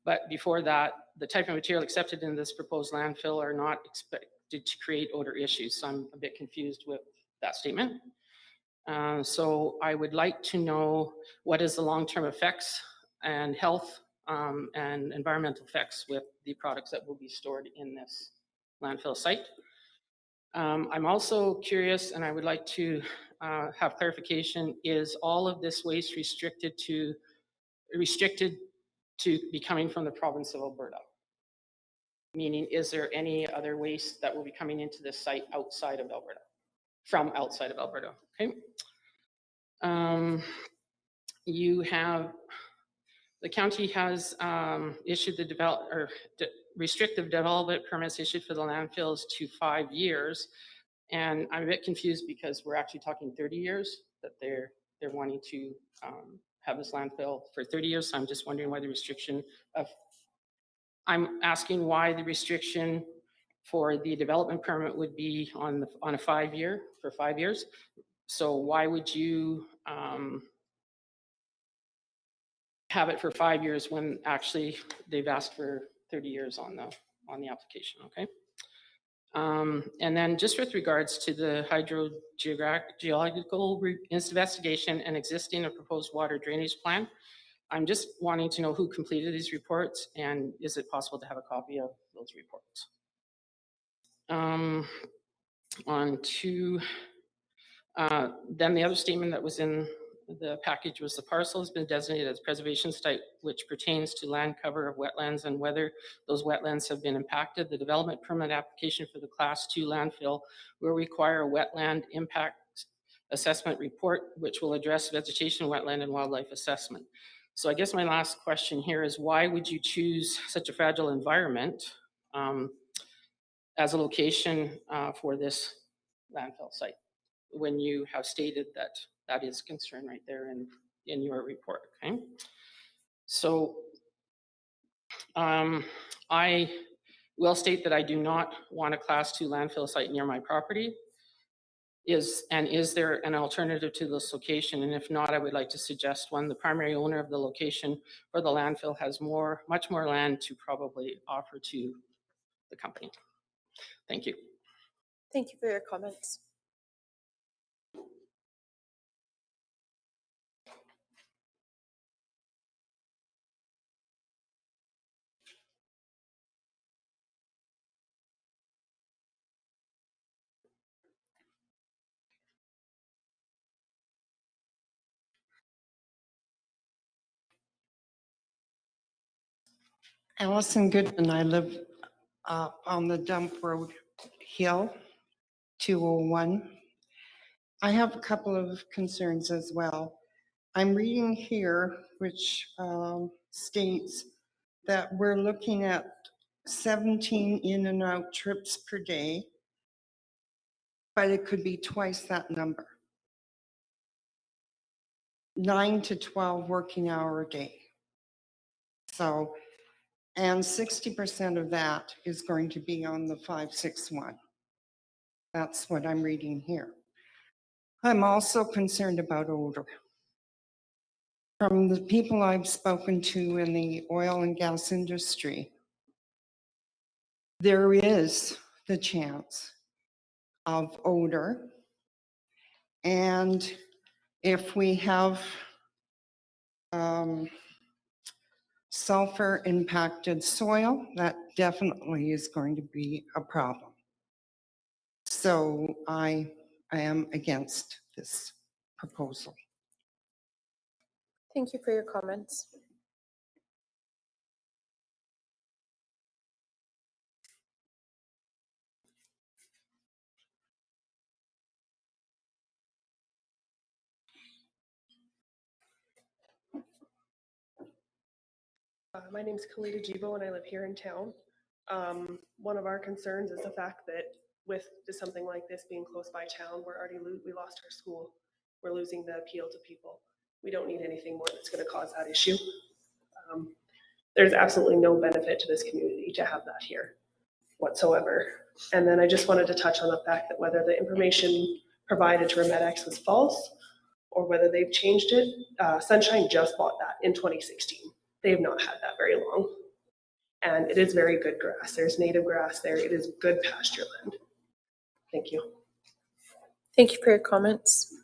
But before that, the type of material accepted in this proposed landfill are not expected to create odor issues. So I'm a bit confused with that statement. So I would like to know what is the long-term effects and health and environmental effects with the products that will be stored in this landfill site. I'm also curious, and I would like to have clarification, is all of this waste restricted to be coming from the province of Alberta? Meaning, is there any other waste that will be coming into this site outside of Alberta, from outside of Alberta? Okay. The county has issued the restrictive development permits issued for the landfills to 5 years. And I'm a bit confused because we're actually talking 30 years that they're wanting to have this landfill for 30 years. So I'm just wondering why the restriction I'm asking why the restriction for the development permit would be on a 5 year, for 5 years. So why would you have it for 5 years when actually they've asked for 30 years on the application, okay? And then just with regards to the hydrogeological investigation and existing and proposed water drainage plan, I'm just wanting to know who completed these reports and is it possible to have a copy of those reports? Then the other statement that was in the package was the parcel has been designated as preservation site, which pertains to land cover of wetlands and whether those wetlands have been impacted. The development permit application for the Class II landfill will require a wetland impact assessment report, which will address vegetation, wetland, and wildlife assessment. So I guess my last question here is why would you choose such a fragile environment as a location for this landfill site when you have stated that that is a concern right there in your report, okay? So I will state that I do not want a Class II landfill site near my property. Is there an alternative to this location? And if not, I would like to suggest one. The primary owner of the location for the landfill has much more land to probably offer to the company. Thank you. Thank you for your comments. Allison Goodman, I live on the Dump Road Hill, 201. I have a couple of concerns as well. I'm reading here, which states that we're looking at 17 in and out trips per day, but it could be twice that number. 9 to 12 working hour a day. So, and 60% of that is going to be on the 561. That's what I'm reading here. I'm also concerned about odor. From the people I've spoken to in the oil and gas industry, there is the chance of odor. And if we have sulfur impacted soil, that definitely is going to be a problem. So I am against this proposal. Thank you for your comments. My name is Kalita Jibo and I live here in town. One of our concerns is the fact that with just something like this being close by town, we lost our school. We're losing the appeal to people. We don't need anything more that's going to cause that issue. There's absolutely no benefit to this community to have that here whatsoever. And then I just wanted to touch on the fact that whether the information provided to RemetX was false or whether they've changed it, Sunshine just bought that in 2016. They have not had that very long. And it is very good grass. There's native grass there. It is good pasture land. Thank you. Thank you for your comments.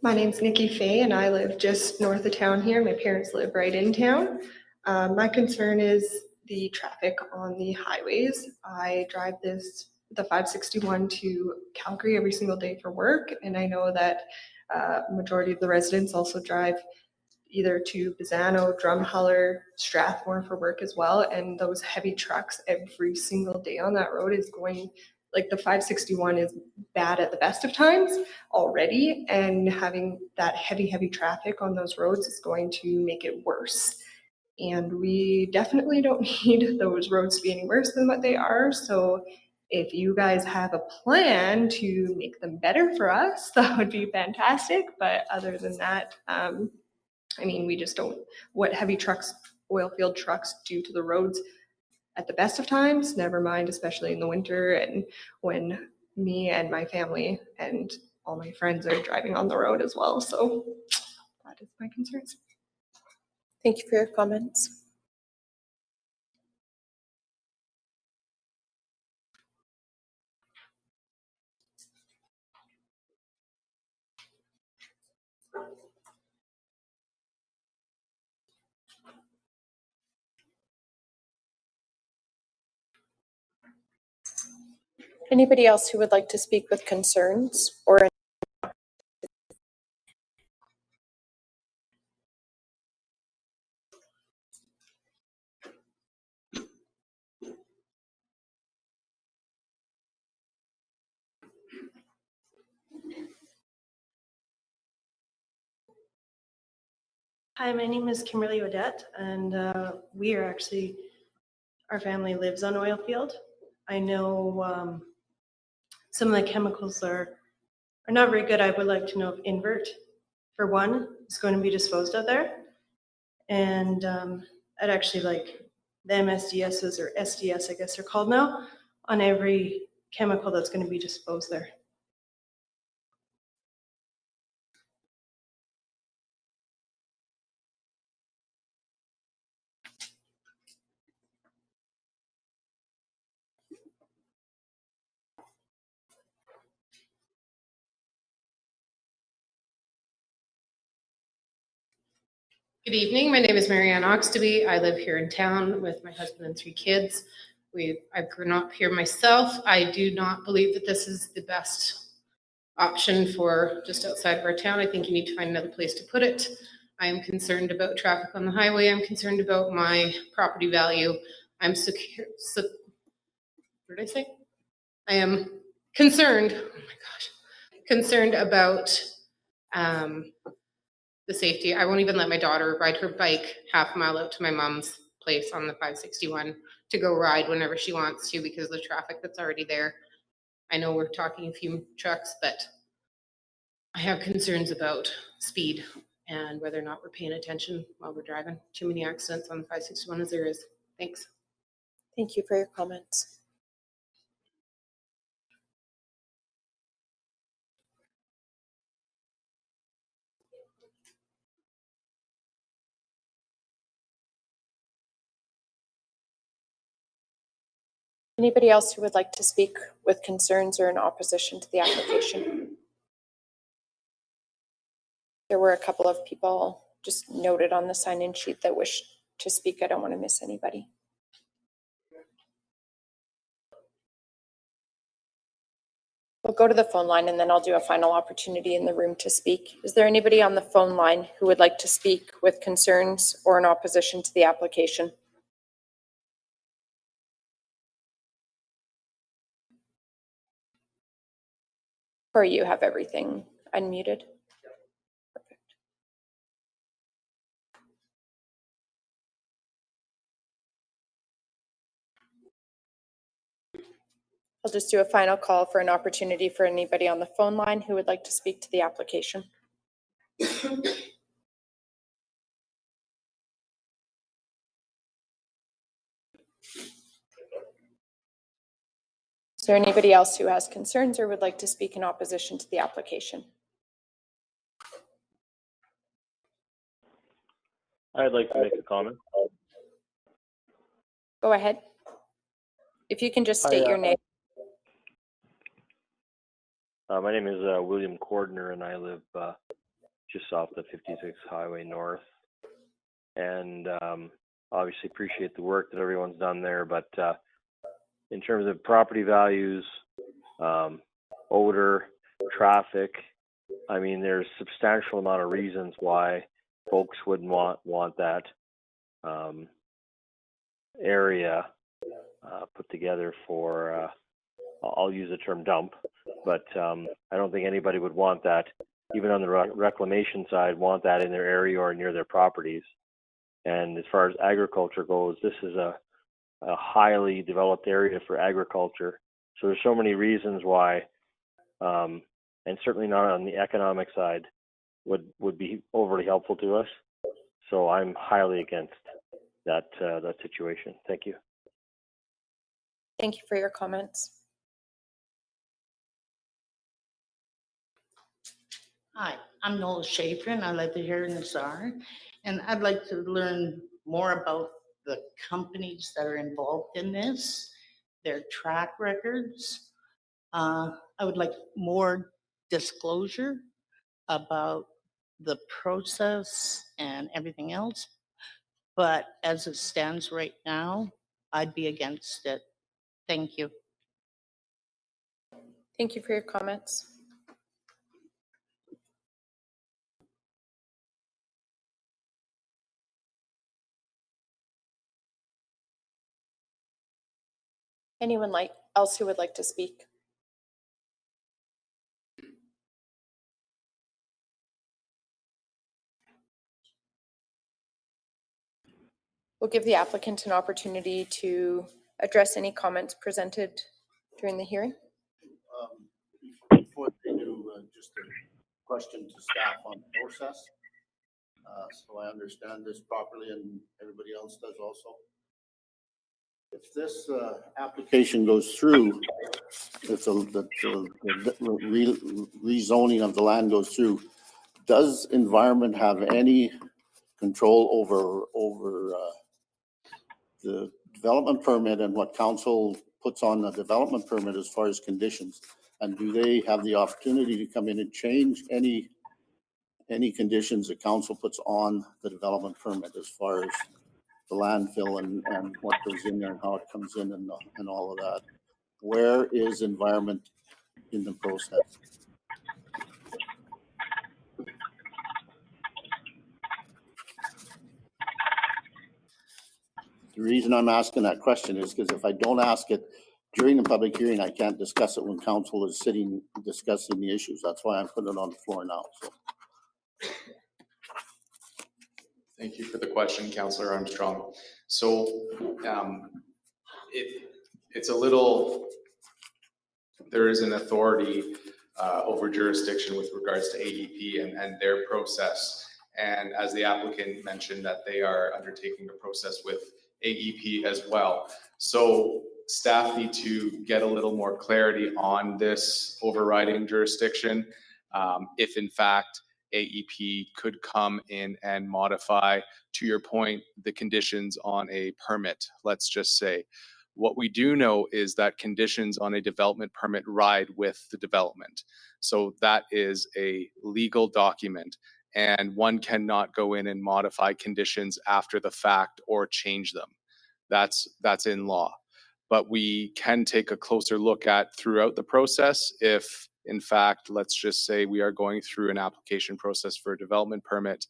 My name's Nikki Fay and I live just north of town here. My parents live right in town. My concern is the traffic on the highways. I drive the 561 to Calgary every single day for work, and I know that majority of the residents also drive either to Bizano, Drumheller, Strathmore for work as well, and those heavy trucks every single day on that road is going, like the 561 is bad at the best of times already, and having that heavy traffic on those roads is going to make it worse. And we definitely don't need those roads to be any worse than what they are. So if you guys have a plan to make them better for us, that would be fantastic. But other than that, I mean, we just don't, what heavy trucks, oil field trucks do to the roads at the best of times, never mind, especially in the winter and when me and my family and all my friends are driving on the road as well. So that is my concerns. Thank you for your comments. Anybody else who would like to speak with concerns or Hi, my name is Kimberly Odette, and we are actually, our family lives on oil field. I know some of the chemicals are not very good. I would like to know if invert, for one, is going to be disposed of there. And I'd actually like the MSDSs, or SDS, I guess they're called now, on every chemical that's going to be disposed there. Good evening. My name is Marianne Oxtoby. I live here in town with my husband and 3 kids. I've grown up here myself. I do not believe that this is the best option for just outside of our town. I think you need to find another place to put it. I am concerned about traffic on the highway. I'm concerned about my property value. I'm secure. What did I say? I am concerned. Oh my gosh, concerned about the safety. I won't even let my daughter ride her bike half a mile out to my mom's place on the 561 to go ride whenever she wants to because of the traffic that's already there. I know we're talking a few trucks, but I have concerns about speed and whether or not we're paying attention while we're driving. Too many accidents on the 561 as there is. Thanks. Thank you for your comments. Anybody else who would like to speak with concerns or in opposition to the application? There were a couple of people just noted on the sign-in sheet that wish to speak. I don't want to miss anybody. We'll go to the phone line and then I'll do a final opportunity in the room to speak. Is there anybody on the phone line who would like to speak with concerns or in opposition to the application? Or you have everything unmuted? Perfect. I'll just do a final call for an opportunity for anybody on the phone line who would like to speak to the application. Is there anybody else who has concerns or would like to speak in opposition to the application? I'd like to make a comment. Go ahead. If you can just state your name. My name is William Cordner, and I live just off the 56 Highway North. And obviously appreciate the work that everyone's done there, but in terms of property values, odor, traffic, I mean, there's substantial amount of reasons why folks wouldn't want that area put together for, I'll use the term dump, but I don't think anybody would want that, even on the reclamation side, want that in their area or near their properties. And as far as agriculture goes, this is a highly developed area for agriculture. So there's so many reasons why, and certainly not on the economic side, would be overly helpful to us. So I'm highly against that situation. Thank you. Thank you for your comments. Hi, I'm Nola Schaefer, and I live here in Hussar, and I'd like to learn more about the companies that are involved in this, their track records. I would like more disclosure about the process and everything else, but as it stands right now, I'd be against it. Thank you. Thank you for your comments. Anyone else who would like to speak? We'll give the applicant an opportunity to address any comments presented during the hearing. Before they do, just a question to staff on process. So I understand this properly and everybody else does also. If this application goes through, if the rezoning of the land goes through, does environment have any control over the development permit and what council puts on the development permit as far as conditions? And do they have the opportunity to come in and change any conditions that council puts on the development permit as far as the landfill and what goes in there and how it comes in and all of that? Where is environment in the process? The reason I'm asking that question is because if I don't ask it during the public hearing, I can't discuss it when council is sitting discussing the issues. That's why I'm putting it on the floor now. So. Thank you for the question, Councillor Armstrong. So it's a little, there is an authority over jurisdiction with regards to AEP and their process. And as the applicant mentioned, that they are undertaking a process with AEP as well. So staff need to get a little more clarity on this overriding jurisdiction. If in fact AEP could come in and modify, to your point, the conditions on a permit, let's just say. What we do know is that conditions on a development permit ride with the development. So that is a legal document, and one cannot go in and modify conditions after the fact or change them. That's in law. But we can take a closer look at throughout the process if, in fact, let's just say we are going through an application process for a development permit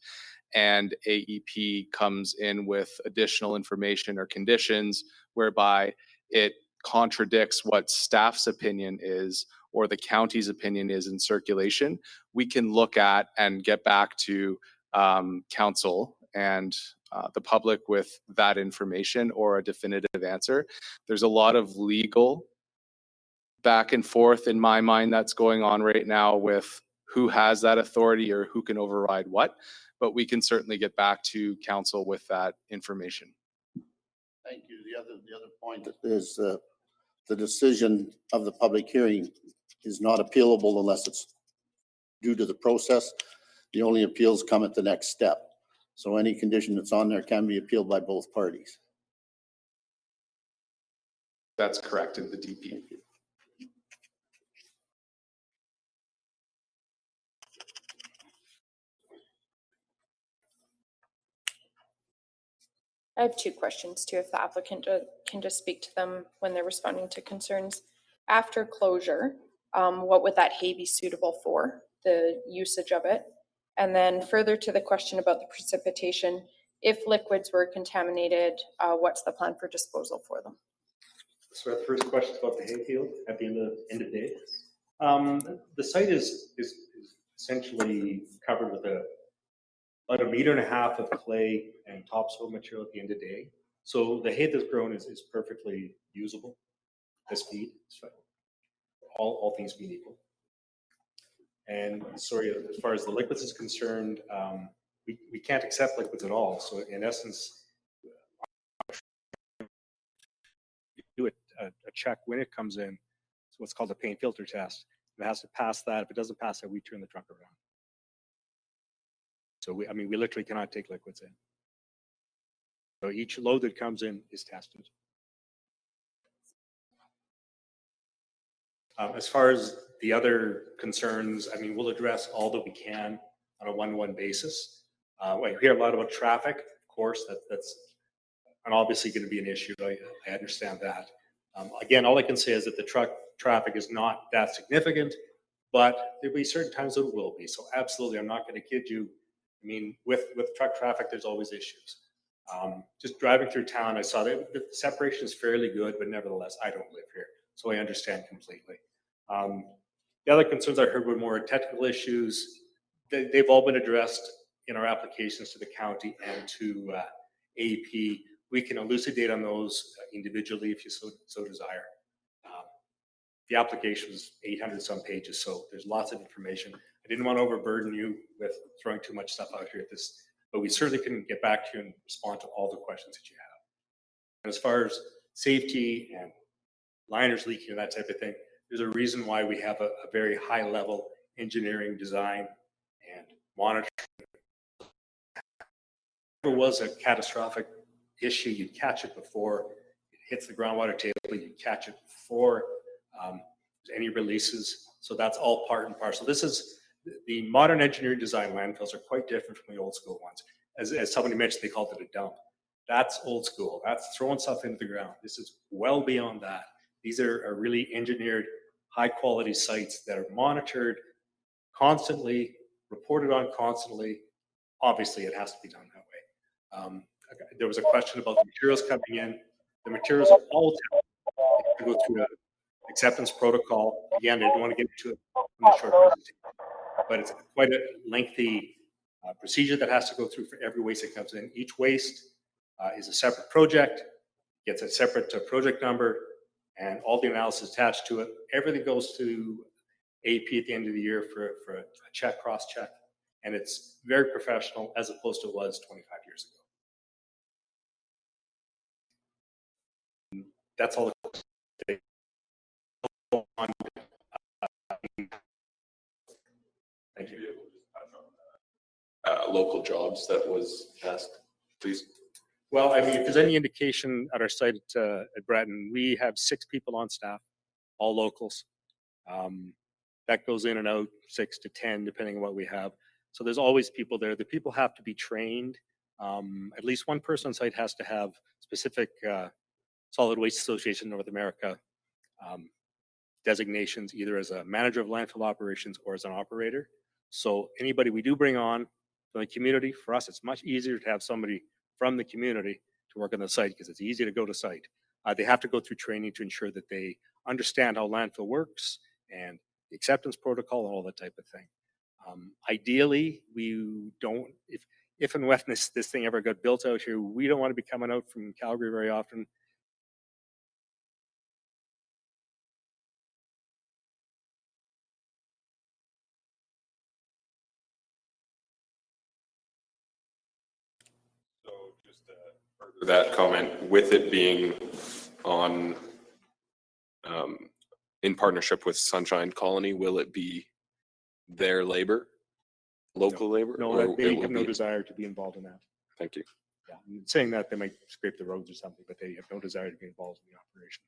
and AEP comes in with additional information or conditions whereby it contradicts what staff's opinion is or the county's opinion is in circulation, we can look at and get back to council and the public with that information or a definitive answer. There's a lot of legal back and forth in my mind that's going on right now with who has that authority or who can override what, but we can certainly get back to council with that information. Thank you. The other point is the decision of the public hearing is not appealable unless it's due to the process. The only appeals come at the next step. So any condition that's on there can be appealed by both parties. That's correct in the DP. I have two questions too, if the applicant can just speak to them when they're responding to concerns. After closure, what would that hay be suitable for, the usage of it? And then further to the question about the precipitation, if liquids were contaminated, what's the plan for disposal for them? So the first question is about the hayfield at the end of day. The site is essentially covered with about 1.5 meters of clay and topsoil material at the end of the day. So the hay that's grown is perfectly usable as feed, so all things being equal. And sorry, as far as the liquids is concerned, we can't accept liquids at all. So in essence, do a check when it comes in. It's what's called a paint filter test. It has to pass that. If it doesn't pass that, we turn the truck around. So we literally cannot take liquids in. So each load that comes in is tested. As far as the other concerns, we'll address all that we can on a one-to-one basis. We hear a lot about traffic, of course, that's obviously going to be an issue. I understand that. Again, all I can say is that the truck traffic is not that significant, but there'll be certain times that it will be. So absolutely, I'm not going to kid you. With truck traffic, there's always issues. Just driving through town, I saw that the separation is fairly good, but nevertheless, I don't live here, so I understand completely. The other concerns I heard were more technical issues. They've all been addressed in our applications to the county and to AEP. We can elucidate on those individually if you so desire. The application was 800 some pages, so there's lots of information. I didn't want to overburden you with throwing too much stuff out here at this, but we certainly can get back to you and respond to all the questions that you have. And as far as safety and liners leaking and that type of thing, there's a reason why we have a very high level engineering design and monitoring. If there was a catastrophic issue, you'd catch it before it hits the groundwater table, you'd catch it before there's any releases. So that's all part and parcel. This is the modern engineering design landfills are quite different from the old school ones. As somebody mentioned, they called it a dump. That's old school. That's throwing stuff into the ground. This is well beyond that. These are really engineered, high quality sites that are monitored constantly, reported on constantly. Obviously, it has to be done that way. There was a question about the materials coming in. The materials are all to go through an acceptance protocol. Again, I don't want to get into it in the short presentation, but it's quite a lengthy procedure that has to go through for every waste that comes in. Each waste is a separate project, gets a separate project number, and all the analysis attached to it. Everything goes to AP at the end of the year for a check, cross check, and it's very professional as opposed to it was 25 years ago. That's all. Thank you. Local jobs that was asked, please. Well, if there's any indication at our site at Breton, we have 6 people on staff, all locals. That goes in and out 6 to 10, depending on what we have. So there's always people there. The people have to be trained. At least one person on site has to have specific Solid Waste Association North America designations, either as a manager of landfill operations or as an operator. So anybody we do bring on from the community, for us, it's much easier to have somebody from the community to work on the site because it's easy to go to site. They have to go through training to ensure that they understand how landfill works and the acceptance protocol and all that type of thing. Ideally, we don't, if and when this thing ever got built out here, we don't want to be coming out from Calgary very often. So just to further that comment, with it being on, in partnership with Sunshine Colony, will it be their labor, local labor? No, or they it will have no be- desire to be involved in that. Thank you. Yeah, I'm saying that they might scrape the roads or something, but they have no desire to be involved in the operations.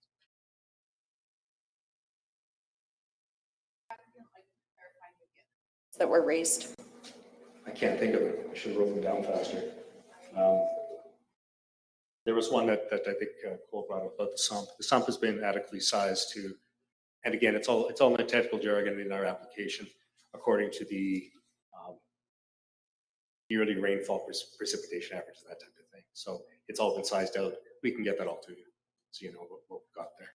That were raised. I can't think of it. I should have wrote them down faster. There was one that I think Cole brought up about the sump. The sump has been adequately sized to, and again, it's all in the technical jargon in our application, according to the yearly rainfall precipitation averages, that type of thing. So it's all been sized out. We can get that all to you, so you know what we've got there.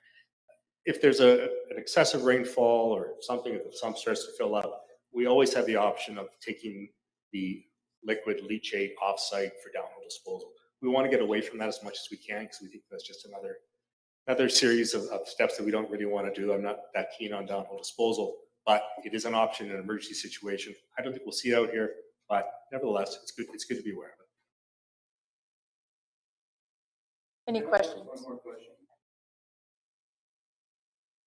If there's an excessive rainfall or something, if the sump starts to fill up, we always have the option of taking the liquid leachate off-site for downhole disposal. We want to get away from that as much as we can because we think that's just another series of steps that we don't really want to do. I'm not that keen on downhole disposal, but it is an option in an emergency situation. I don't think we'll see it out here, but nevertheless, it's good to be aware of it. Any questions? One more question.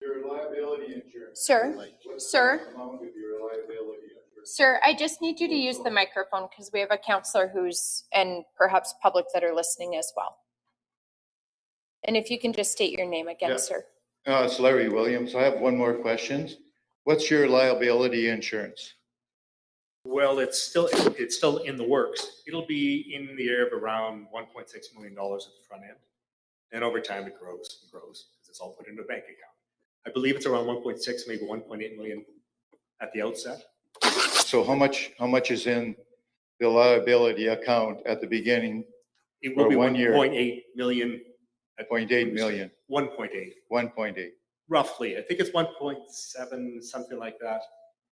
Your liability insurance. Sir, What's sir. the amount of your liability insurance? Sir, I just need you to use the microphone because we have a counselor and perhaps public that are listening as well. And if you can just state your name again, Yeah. sir. It's Larry Williams. I have one more question. What's your liability insurance? Well, it's still in the works. It'll be in the area of around $1.6 million at the front end. And over time it grows and grows because it's all put into a bank account. I believe it's around 1.6, maybe 1.8 million at the outset. So how much is in the liability account at the beginning? It will for be 1 year? 1.8 million. 0.8 million. 1.8. 1.8. Roughly. I think it's 1.7, something like that.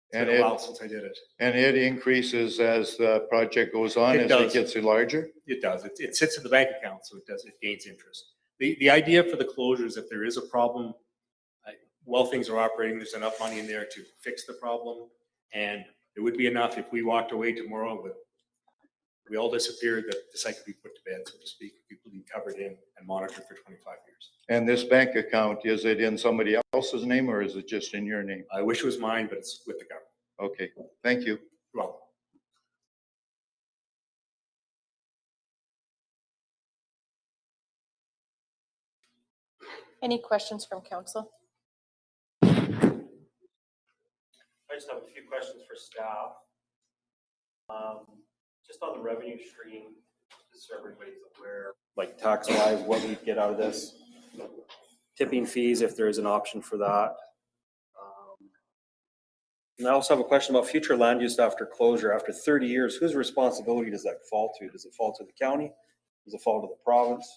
It's And been a while since I did it. And it increases as the project goes on, It as does. it gets larger? It does. It sits in the bank account, so it gains interest. The idea for the closure is if there is a problem, while things are operating, there's enough money in there to fix the problem. And it would be enough if we walked away tomorrow with, we all disappeared, that the site could be put to bed, so to speak, people be covered in and monitored for 25 years. And this bank account, is it in somebody else's name or is it just in your name? I wish it was mine, but it's with the government. Okay, thank you. You're welcome. Any questions from council? I just have a few questions for staff. Just on the revenue stream, just so everybody's aware, like tax wise, what we get out of this. Tipping fees, if there is an option for that. And I also have a question about future land use after closure. After 30 years, whose responsibility does that fall to? Does it fall to the county? Does it fall to the province?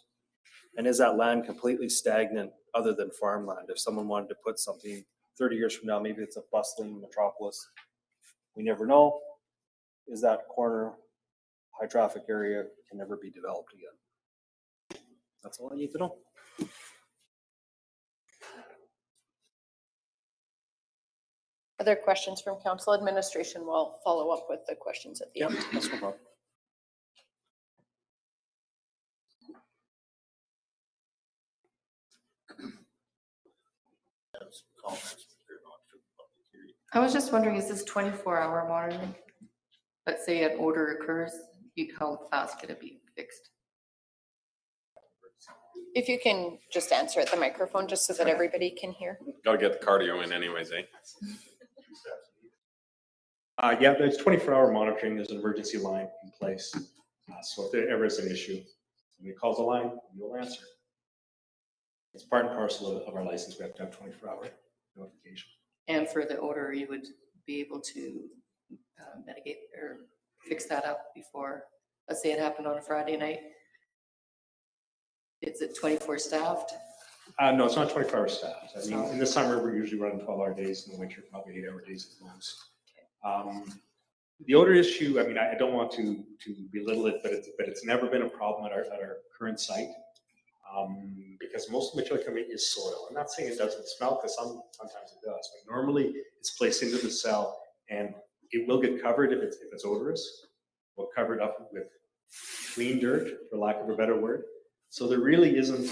And is that land completely stagnant other than farmland? If someone wanted to put something 30 years from now, maybe it's a bustling metropolis. We never know. Is that corner high traffic area can never be developed again? That's all I need to know. Other questions from council? Administration will follow up with the questions at the end. That's no problem. I was just wondering, is this 24-hour monitoring? Let's say an odor occurs, how fast can it be fixed? If you can just answer at the microphone, just so that everybody can hear. Gotta get the cardio in anyways, eh? Yeah, there's 24-hour monitoring. There's an emergency line in place. So if there ever is an issue, somebody calls the line, you'll answer. It's part and parcel of our license. We have to have 24-hour notification. And for the odor, you would be able to mitigate or fix that up before, let's say it happened on a Friday night. Is it 24 staffed? No, it's not 24-hour staff. I mean, in the summer, we're usually running 12-hour days, in the winter, probably 8-hour days at most. The odor issue, I mean, I don't want to belittle it, but it's never been a problem at our current site. Because most of the material coming is soil. I'm not saying it doesn't smell, because sometimes it does, but normally it's placed into the cell and it will get covered if it's odorous. We'll cover it up with clean dirt, for lack of a better word. So there really isn't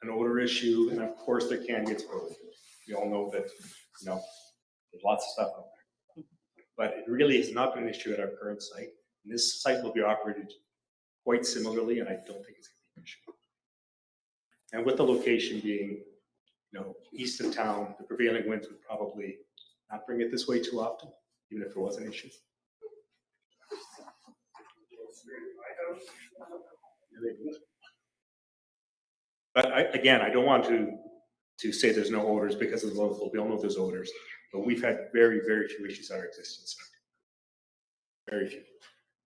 an odor issue, and of course there can get exposure. We all know that, you know, there's lots of stuff out there. But it really has not been an issue at our current site. And this site will be operated quite similarly, and I don't think it's going to be an issue. And with the location being, you know, east of town, the prevailing winds would probably not bring it this way too often, even if there was an issue. But again, I don't want to say there's no odors, because of the local, we all know there's odors, but we've had very, very few issues at our existing site. Very few.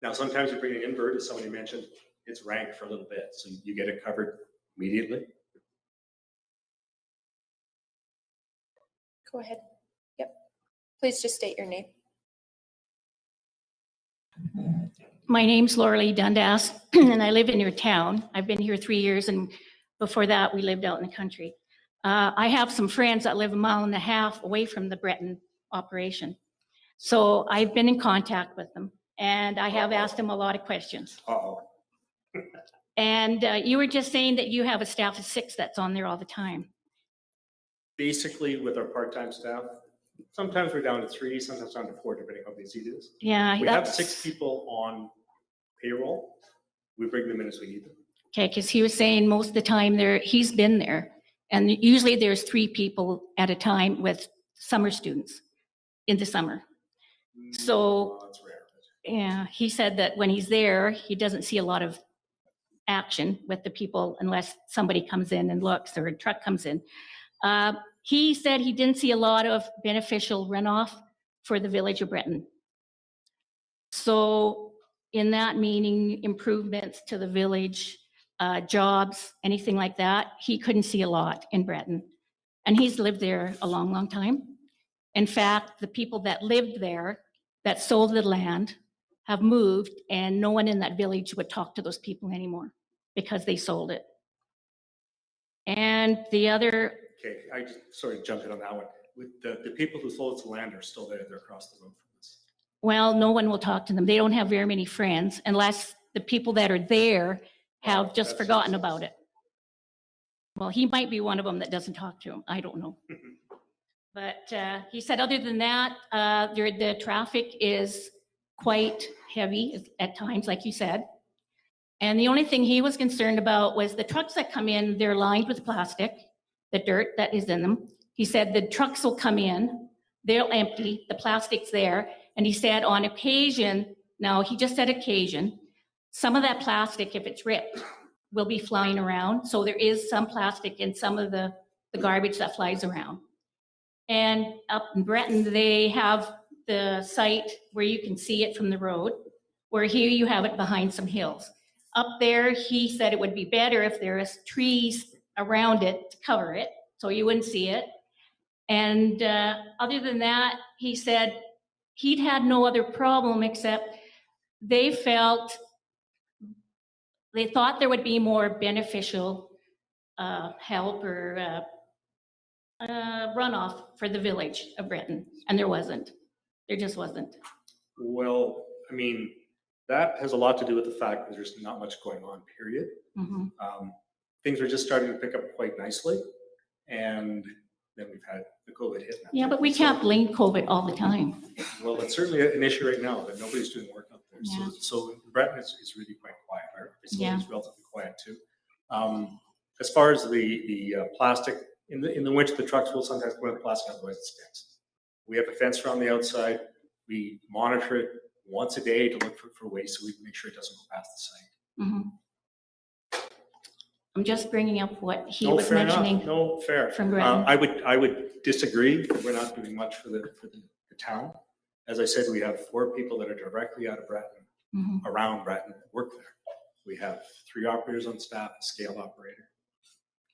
Now, sometimes you bring an invert, as somebody mentioned, it's rank for a little bit, so you get it covered immediately. Go ahead. Yep. Please just state your name. My name's Laura Lee Dundas, and I live in your town. I've been here 3 years, and before that, we lived out in the country. I have some friends that live 1.5 miles away from the Breton operation. So I've been in contact with them, and I have asked them a lot of questions. And you were just saying that you have a staff of 6 that's on there all the time. Basically, with our part-time staff, sometimes we're down to 3, sometimes down to 4, depending how busy it is. Yeah, We have that's 6 people on payroll. We bring them in as we need them. okay, because he was saying most of the time he's been there. And usually there's 3 people at a time with summer students in the summer. So, That's rare. yeah, he said that when he's there, he doesn't see a lot of action with the people unless somebody comes in and looks or a truck comes in. He said he didn't see a lot of beneficial runoff for the village of Breton. So in that meaning, improvements to the village, jobs, anything like that, he couldn't see a lot in Breton. And he's lived there a long, long time. In fact, the people that lived there, that sold the land, have moved, and no one in that village would talk to those people anymore because they sold it. And the other, Okay, I just sort of jumped in on that one. With the people who sold the land are still there, they're across the road from us. well, no one will talk to them. They don't have very many friends unless the people that are there have just forgotten about it. Well, he might be one of them that doesn't talk to him. I don't know. But he said other than that, the traffic is quite heavy at times, like you said. And the only thing he was concerned about was the trucks that come in, they're lined with plastic, the dirt that is in them. He said the trucks will come in, they'll empty, the plastic's there. And he said on occasion, now he just said occasion, some of that plastic, if it's ripped, will be flying around. So there is some plastic in some of the garbage that flies around. And up in Breton, they have the site where you can see it from the road, where here you have it behind some hills. Up there, he said it would be better if there is trees around it to cover it, so you wouldn't see it. And other than that, he said he'd had no other problem except they thought there would be more beneficial help or runoff for the village of Breton, and there wasn't. There just wasn't. Well, I mean, that has a lot to do with the fact that there's not much going on, period. Mhm. Things are just starting to pick up quite nicely. And then we've had the COVID hit. Yeah, but we can't blame COVID all the time. Well, it's certainly an issue right now that nobody's doing work up there. Yeah. So Breton is really quite quiet. Our facility is Yeah. relatively quiet too. As far as the plastic, in the winter, the trucks will sometimes put in plastic, otherwise it sticks. We have a fence around the outside. We monitor it once a day to look for waste, so we can make sure it doesn't go past the site. Mhm. I'm just bringing up what he No, was fair enough. mentioning. No, fair. From Breton. I would disagree. We're not doing much for the town. As I said, we have 4 people that are directly out of Breton, Mhm. around Breton, that work there. We have 3 operators on staff, a scale operator.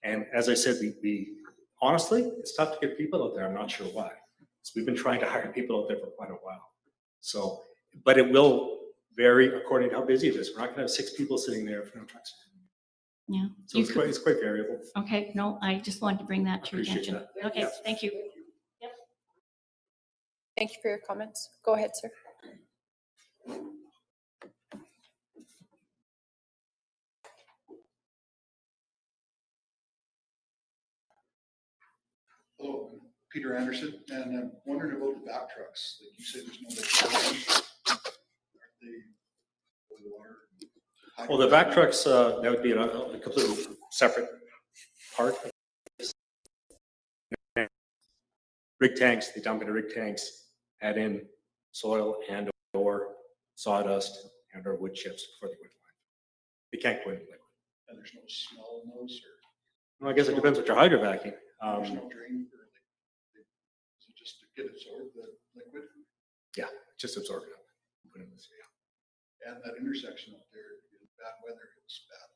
And as I said, we honestly, it's tough to get people out there. I'm not sure why. So we've been trying to hire people out there for quite a while. So, but it will vary according to how busy it is. We're not going to have 6 people sitting there if no trucks. Yeah. So it's quite variable. Okay, no, I just wanted to bring that to your Appreciate attention. that. Okay, thank you. Thank you for your comments. Go ahead, sir. Hello, I'm Peter Anderson, and I'm wondering about the back trucks. Like you said, there's no. Well, the back trucks, that would be a completely separate part. Rig tanks, they dump into rig tanks, add in soil and or sawdust and or wood chips before they go to line. They can't go into liquid. And there's no smell in those, or? Well, I guess it depends what you're hydro vacuuming. There's no drain, or like, is it just to get absorbed, the liquid? Yeah, just absorb it up. Put it in this, yeah. And that intersection up there, in bad weather, it's bad.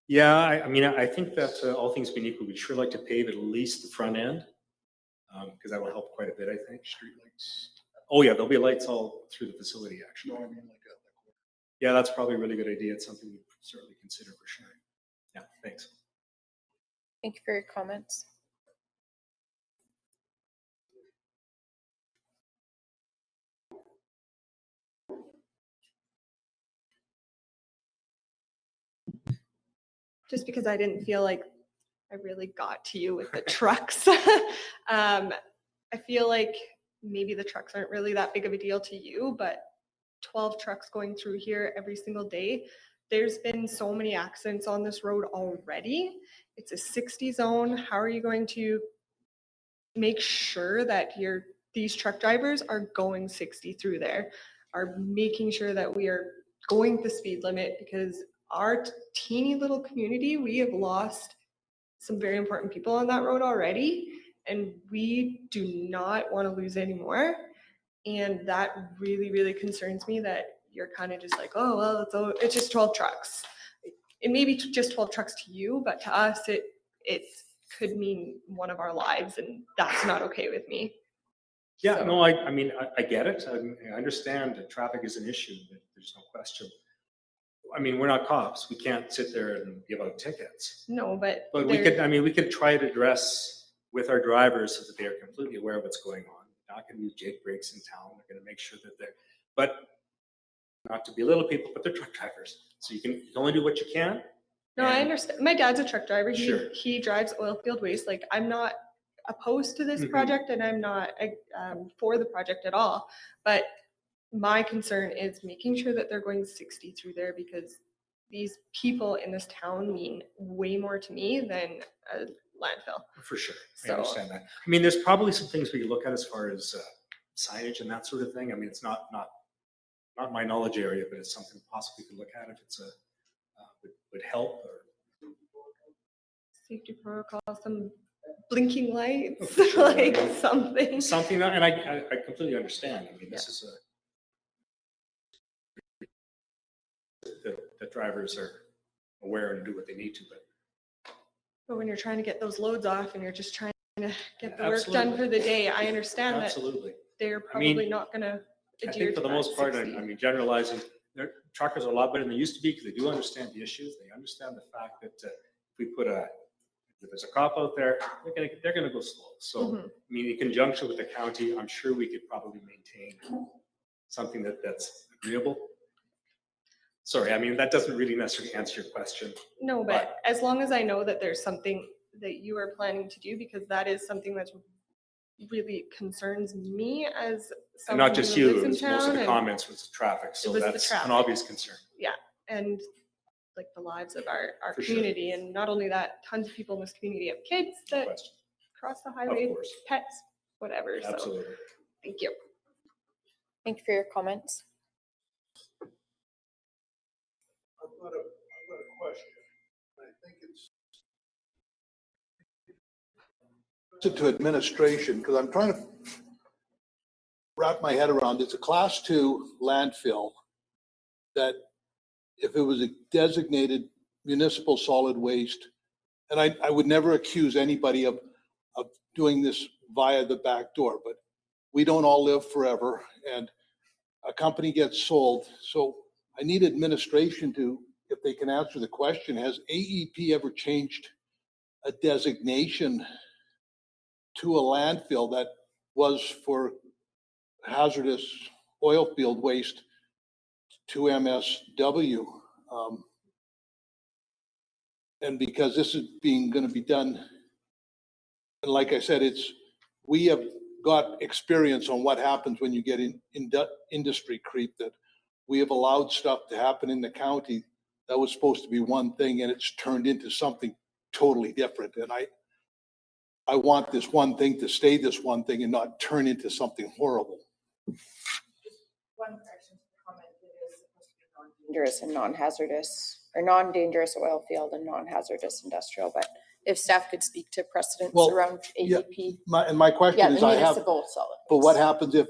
Yeah, I mean, I think that all things being equal, we'd sure like to pave at least the front end, because that will help quite a bit, I think. Street lights. Oh yeah, there'll be lights all through the facility, actually. No, I mean like Yeah, that's probably a really good idea. It's something we'd certainly consider for sure. Yeah, thanks. Thank you for your comments. Just because I didn't feel like I really got to you with the trucks. I feel like maybe the trucks aren't really that big of a deal to you, but 12 trucks going through here every single day. There's been so many accidents on this road already. It's a 60 zone. How are you going to make sure that these truck drivers are going 60 through there, are making sure that we are going the speed limit? Because our teeny little community, we have lost some very important people on that road already, and we do not want to lose any more. And that really, really concerns me that you're kind of just like, oh, well, it's just 12 trucks. It may be just 12 trucks to you, but to us, it could mean one of our lives, and that's not okay with me. Yeah, So- no, I mean, I get it. I understand that traffic is an issue. There's no question. I mean, we're not cops. We can't sit there and give out tickets. No, but we could try to address with our drivers so that they are completely aware of what's going on. They're not going to use Jake breaks in town. They're going to make sure that but not to belittle people, but they're truck drivers. So you can only do what you can. No, I understand. My dad's a truck driver. Sure. He drives oil field waste. Like, I'm not opposed to this project, and I'm not for the project at all. But my concern is making sure that they're going 60 through there, because these people in this town mean way more to me than a landfill. For sure. I So- understand that. I mean, there's probably some things we could look at as far as signage and that sort of thing. I mean, it's not my knowledge area, but it's something possibly we could look at if it's would help. Or Safety protocol, some blinking lights, for sure. like something. Something, and I completely understand. I mean, this is that drivers are aware and do what they need to, But when you're trying to get those loads off and you're just trying to get the work Absolutely. done for the day, I understand that absolutely. they're I mean, probably not going to I adhere think for to the that most part, 60. I mean, generalizing, truckers are a lot better than they used to be because they do understand the issues. They understand the fact that if we put if there's a cop out there, they're gonna go slow. So, Mhm. I mean, in conjunction with the county, I'm sure we could probably maintain something that's agreeable. Sorry, I mean, that doesn't really necessarily answer your question. No, but as long as I know that there's something that you are planning to do, because that is something that's really concerns me as And someone not just who you, lives it in was most of town. the and- comments was traffic. It So was the that's traffic. an obvious concern. Yeah, and like the lives of our For sure. community, and not only that, tons of people in this community have kids that cross the highway, course. pets, whatever. So, Absolutely. thank you. Thank you for your comments. I've got a question. I think it's to administration, because I'm trying to wrap my head around. It's a Class II landfill that if it was a designated municipal solid waste and I would never accuse anybody of doing this via the back door, but we don't all live forever, and a company gets sold. So I need administration to, if they can answer the question, has AEP ever changed a designation to a landfill that was for hazardous oil field waste to MSW? And because this is going to be done, and like I said, we have got experience on what happens when you get in industry creep, that we have allowed stuff to happen in the county that was supposed to be one thing and it's turned into something totally different. And I want this one thing to stay this one thing and not turn into something horrible. One correction to the comment, it is supposed to be non-dangerous and non-hazardous, or non-dangerous oil field and non-hazardous industrial, but if staff could speak to precedents around AEP. My question Yeah, is, the I have, municipal solid but what waste. happens if,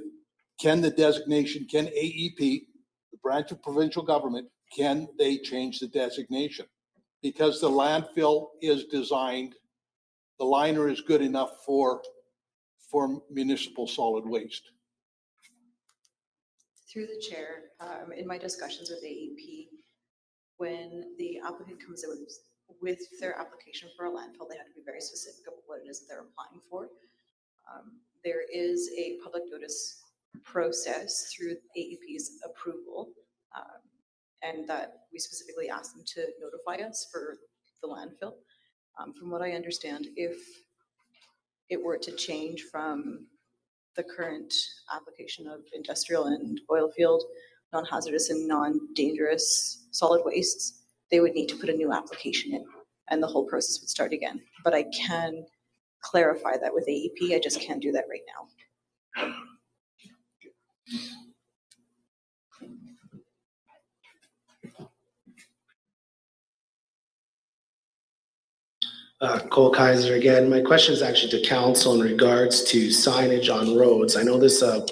can AEP, the branch of provincial government, can they change the designation? Because the landfill is designed, the liner is good enough for municipal solid waste. Through the chair, in my discussions with AEP, when the applicant comes in with their application for a landfill, they have to be very specific about what it is that they're applying for. There is a public notice process through AEP's approval, and that we specifically asked them to notify us for the landfill. From what I understand, if it were to change from the current application of industrial and oil field, non-hazardous and non-dangerous solid wastes, they would need to put a new application in and the whole process would start again. But I can clarify that with AEP. I just can't do that right now. Cole Kaiser again. My question is actually to council in regards to signage on roads. I know this, the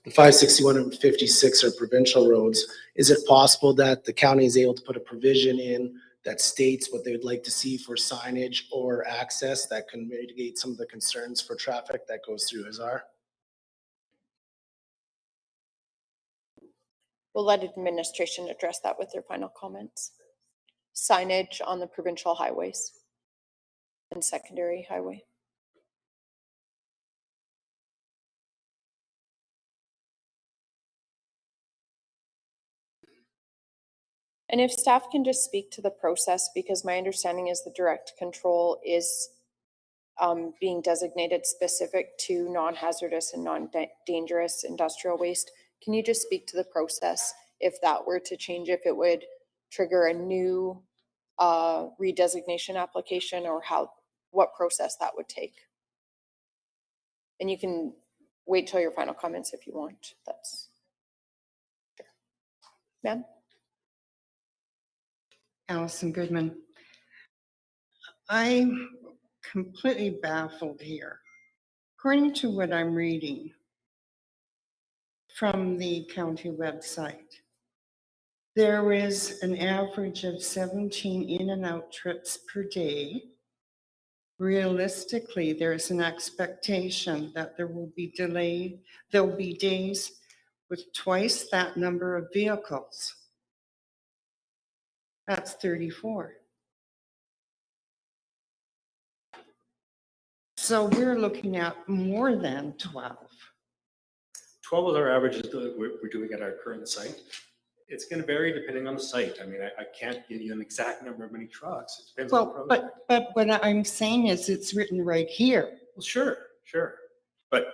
561 and 56 are provincial roads. Is it possible that the county is able to put a provision in that states what they would like to see for signage or access that can mitigate some of the concerns for traffic that goes through Hussar? We'll let administration address that with their final comments. Signage on the provincial highways and secondary highway. And if staff can just speak to the process, because my understanding is the direct control is being designated specific to non-hazardous and non-dangerous industrial waste. Can you just speak to the process if that were to change, if it would trigger a new redesignation application, or what process that would take? And you can wait till your final comments if you want. That's sure. Ma'am? Allison Goodman. I'm completely baffled here. According to what I'm reading from the county website, there is an average of 17 in and out trips per day. Realistically, there's an expectation that there will be delayed. There'll be days with twice that number of vehicles. That's 34. So we're looking at more than 12. 12 is our average that we're doing at our current site. It's going to vary depending on the site. I mean, I can't give you an exact number of many trucks. It depends on the Well, project. but what I'm saying is it's written right here. Well, sure. But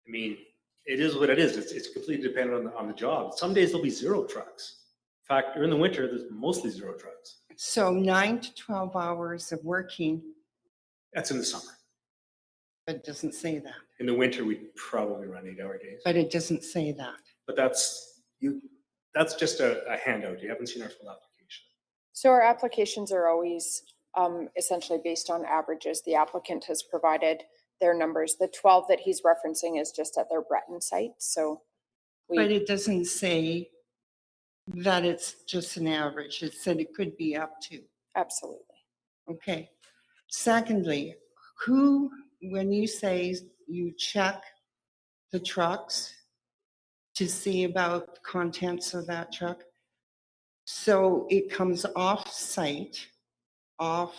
I mean, it is what it is. It's completely dependent on the job. Some days there'll be 0 trucks. In fact, during the winter, there's mostly 0 trucks. So 9 to 12 hours of working. That's in the summer. But it doesn't say that. In the winter, we probably run 8-hour days. But it doesn't say that. But that's just a handout. You haven't seen our full application. So our applications are always essentially based on averages. The applicant has provided their numbers. The 12 that he's referencing is just at their Breton site. So But it doesn't say that it's just an average. It said it could be up to. Absolutely. Okay. Secondly, who, when you say you check the trucks to see about the contents of that truck, so it comes off-site, off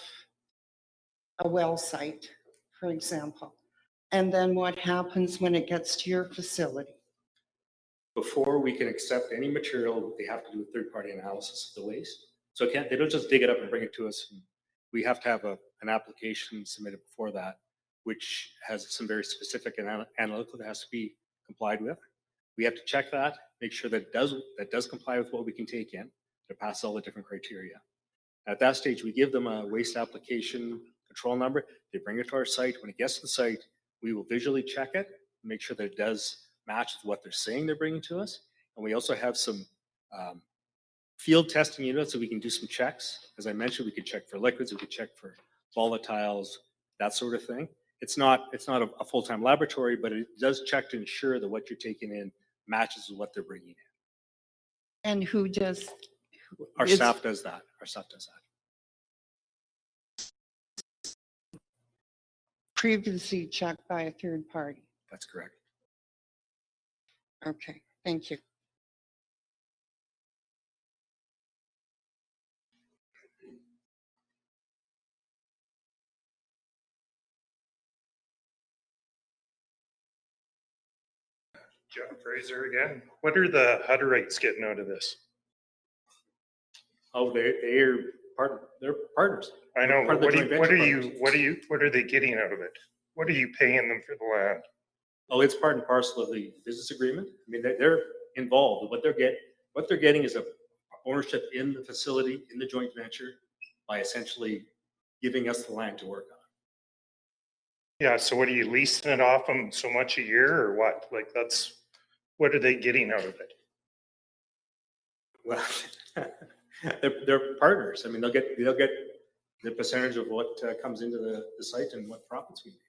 a well site, for example, and then what happens when it gets to your facility? Before we can accept any material, they have to do a third-party analysis of the waste. So they don't just dig it up and bring it to us. We have to have an application submitted before that, which has some very specific analytical that has to be complied with. We have to check that, make sure that it does comply with what we can take in, to pass all the different criteria. At that stage, we give them a waste application control number. They bring it to our site. When it gets to the site, we will visually check it, make sure that it does match with what they're saying they're bringing to us. And we also have some field testing units so we can do some checks. As I mentioned, we could check for liquids, we could check for volatiles, that sort of thing. It's not a full-time laboratory, but it does check to ensure that what you're taking in matches with what they're bringing in. And who does? Our staff does that. Previously checked by a third party. That's correct. Okay, thank you. John Fraser again. What are the Hutterites getting out of this? Oh, they're partners. I know. Part of the joint venture partners. What are they getting out of it? What are you paying them for the land? Oh, it's part and parcel of the business agreement. I mean, they're involved. What they're getting is a ownership in the facility, in the joint venture, by essentially giving us the land to work on. Yeah, so what are you leasing it off them so much a year or what? Like what are they getting out of it? Well, they're partners. I mean, they'll get the percentage of what comes into the site and what profits we make.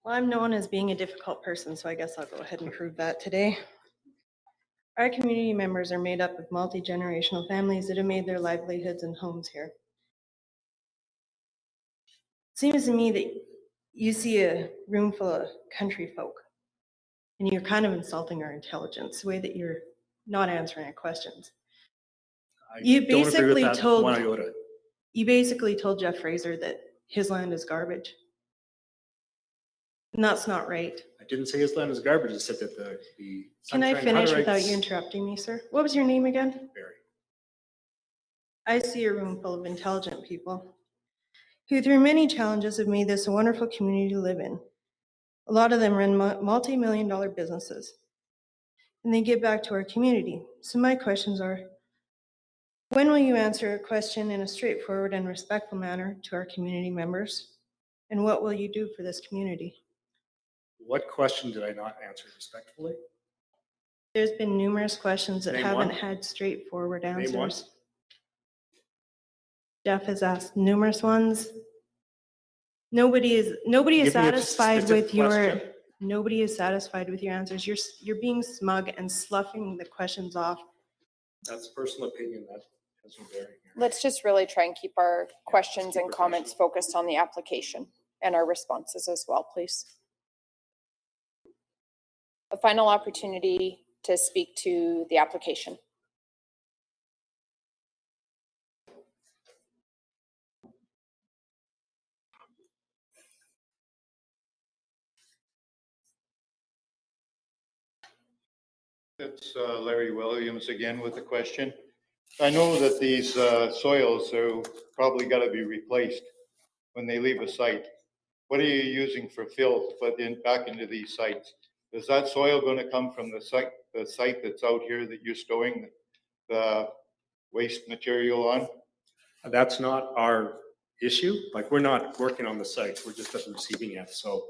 Well, I'm known as being a difficult person, so I guess I'll go ahead and prove that today. Our community members are made up of multi-generational families that have made their livelihoods and homes here. It seems to me that you see a room full of country folk and you're kind of insulting our intelligence, the way that you're not answering our questions. You basically told Jeff Fraser that his land is garbage. And that's not right. I didn't say his land is garbage. I said that the Can I finish without you Hutterites- interrupting me, sir? What was your name again? Barry. I see a room full of intelligent people who through many challenges have made this a wonderful community to live in. A lot of them run multi-million-dollar businesses and they give back to our community. So my questions are, when will you answer a question in a straightforward and respectful manner to our community members? And what will you do for this community? What question did I not answer respectfully? There's been numerous questions that Name haven't one. had straightforward Name one. answers. Jeff has asked numerous ones. Nobody is Give me a satisfied specific with your question. nobody is satisfied with your answers. You're being smug and sloughing the questions off. That's personal opinion. That has no bearing here. Let's just really try and keep our questions and comments focused on the application and our responses as well, please. A final opportunity to speak to the application. It's Larry Williams again with a question. I know that these soils are probably got to be replaced when they leave a site. What are you using for fill to put in back into these sites? Is that soil going to come from the site that's out here that you're storing the waste material on? That's not our issue. Like, we're not working on the site. We're just at the receiving end. So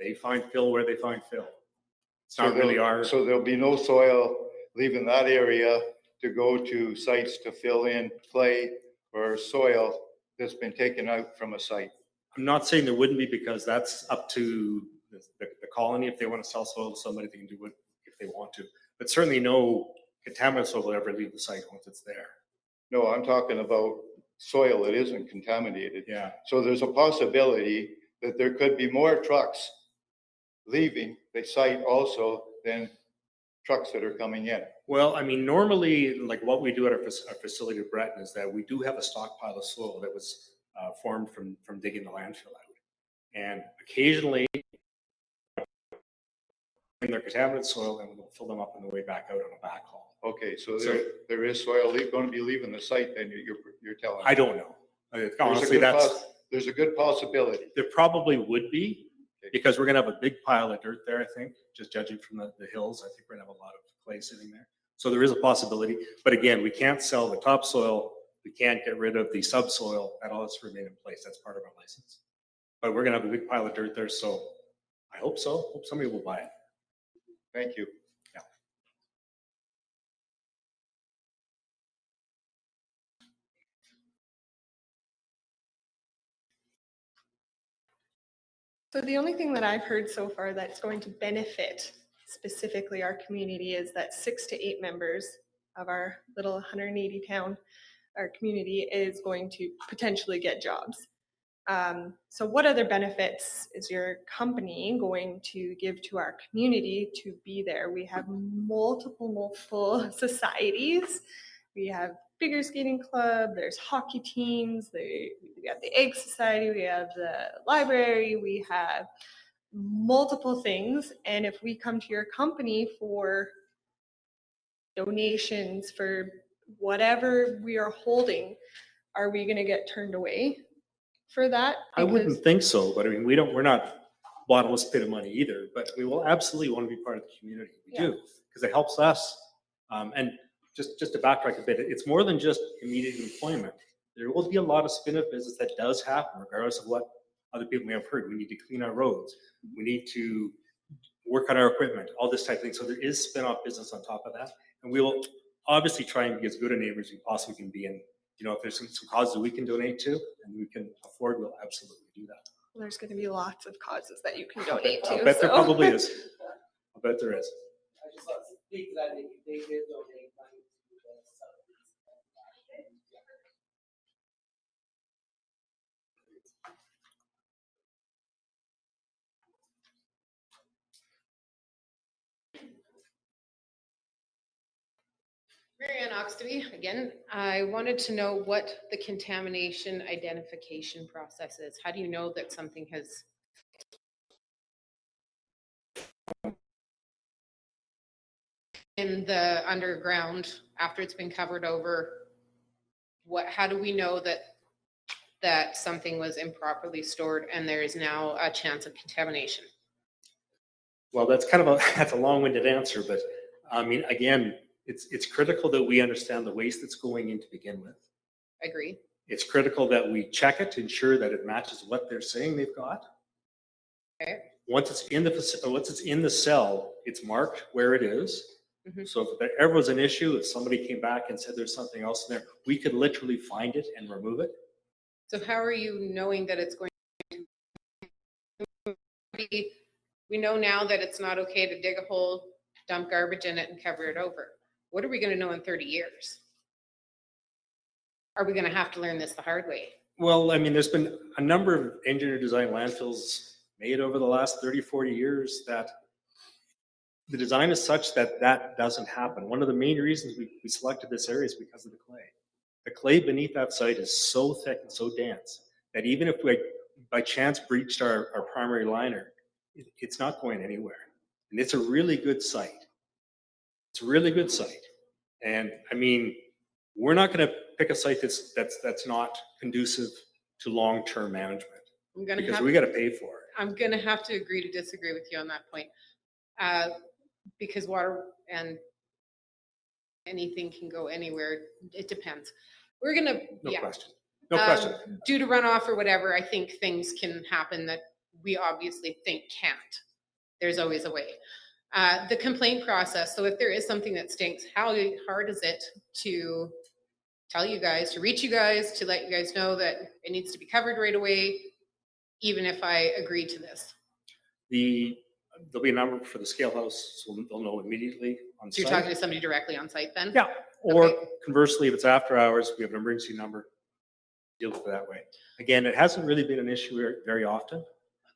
they find fill where they find fill. It's not really our. So there'll be no soil leaving that area to go to sites to fill in clay or soil that's been taken out from a site? I'm not saying there wouldn't be, because that's up to the colony. If they want to sell soil to somebody, they can do it if they want to. But certainly no contaminated soil will ever leave the site once it's there. No, I'm talking about soil that isn't contaminated. Yeah. So there's a possibility that there could be more trucks leaving the site also than trucks that are coming in. Well, I mean, normally, like what we do at our facility at Breton is that we do have a stockpile of soil that was formed from digging the landfill out. And occasionally, when they're contaminated soil, and we'll fill them up on the way back out on a backhaul. Okay, so there is soil going to be leaving the site, then you're telling me? I don't know. Honestly, there's a good possibility. There probably would be, because we're going to have a big pile of dirt there, I think, just judging from the hills. I think we're going to have a lot of clay sitting there. So there is a possibility. But again, we can't sell the topsoil. We can't get rid of the subsoil. That all has to remain in place. That's part of our license. But we're going to have a big pile of dirt there. So I hope so. Hope somebody will buy it. Thank you. Yeah. So the only thing that I've heard so far that's going to benefit specifically our community is that 6 to 8 members of our little 180 town, our community is going to potentially get jobs. So what other benefits is your company going to give to our community to be there? We have multiple societies. We have figure skating club, there's hockey teams, we have the egg society, we have the library, we have multiple things. And if we come to your company for donations for whatever we are holding, are we going to get turned away for that? I wouldn't think so, but I mean, we're not bottomless pit of money either, but we will absolutely want to be part of the community. We do, because it helps us. And just to backtrack a bit, it's more than just immediate employment. There will be a lot of spin-off business that does happen, regardless of what other people may have heard. We need to clean our roads. We need to work on our equipment, all this type of thing. So there is spin-off business on top of that. And we will obviously try and be as good a neighbors as we possibly can be. And, you know, if there's some causes we can donate to and we can afford, we'll absolutely do that. Well, there's going to be lots of causes that you can donate to. I bet there probably is. I bet there is. I just want to speak to that. They did donate money to the Marianne Oxtoby, again, I wanted to know what the contamination identification process is. How do you know that something has in the underground after it's been covered over? How do we know that something was improperly stored and there is now a chance of contamination? Well, that's a long-winded answer, but I mean, again, it's critical that we understand the waste that's going in to begin with. Agree. It's critical that we check it to ensure that it matches what they're saying they've got. Okay. Once it's in the cell, it's marked where it is. Mhm. So if there ever was an issue, if somebody came back and said there's something else in there, we could literally find it and remove it. So how are you knowing that it's going to be? We know now that it's not okay to dig a hole, dump garbage in it and cover it over. What are we going to know in 30 years? Are we going to have to learn this the hard way? Well, I mean, there's been a number of engineer design landfills made over the last 30, 40 years that the design is such that that doesn't happen. One of the main reasons we selected this area is because of the clay. The clay beneath that site is so thick and so dense that even if we by chance breached our primary liner, it's not going anywhere. And it's a really good site. It's a really good site. And I mean, we're not going to pick a site that's not conducive to long-term management because we got to pay for it. I'm going to have to agree to disagree with you on that point. Because water and anything can go anywhere. It depends. We're going to, No question. No question. Due to runoff or whatever, I think things can happen that we obviously think can't. There's always a way. The complaint process. So if there is something that stinks, how hard is it to tell you guys, to reach you guys, to let you guys know that it needs to be covered right away, even if I agree to this. There'll be a number for the scale house, so they'll know immediately on So site. you're talking to somebody directly on site then? Yeah, or Okay. conversely, if it's after hours, we have an emergency number, deal with it that way. Again, it hasn't really been an issue very often.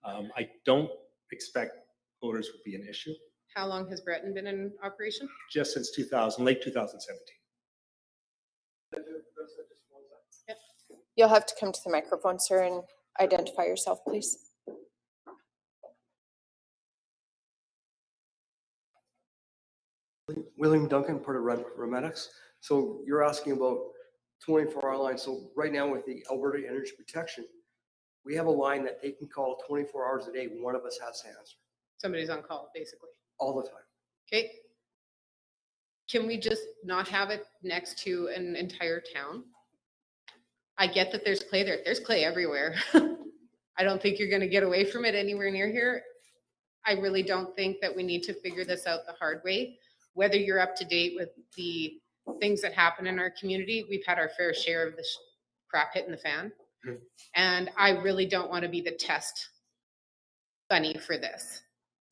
I don't expect odors would be an issue, How long has Breton been in operation? just since 2000, late 2017. You'll have to come to the microphone, sir, and identify yourself, please. William Duncan, Port of Rometics. So you're asking about 24-hour line. So right now with the Alberta Energy Protection, we have a line that they can call 24 hours a day. One of us has to answer Somebody's on call, basically. all the time. Okay. Can we just not have it next to an entire town? I get that there's clay there. There's clay everywhere. I don't think you're going to get away from it anywhere near here. I really don't think that we need to figure this out the hard way. Whether you're up to date with the things that happen in our community, we've had our fair share of this crap hitting the fan. And I really don't want to be the test bunny for this.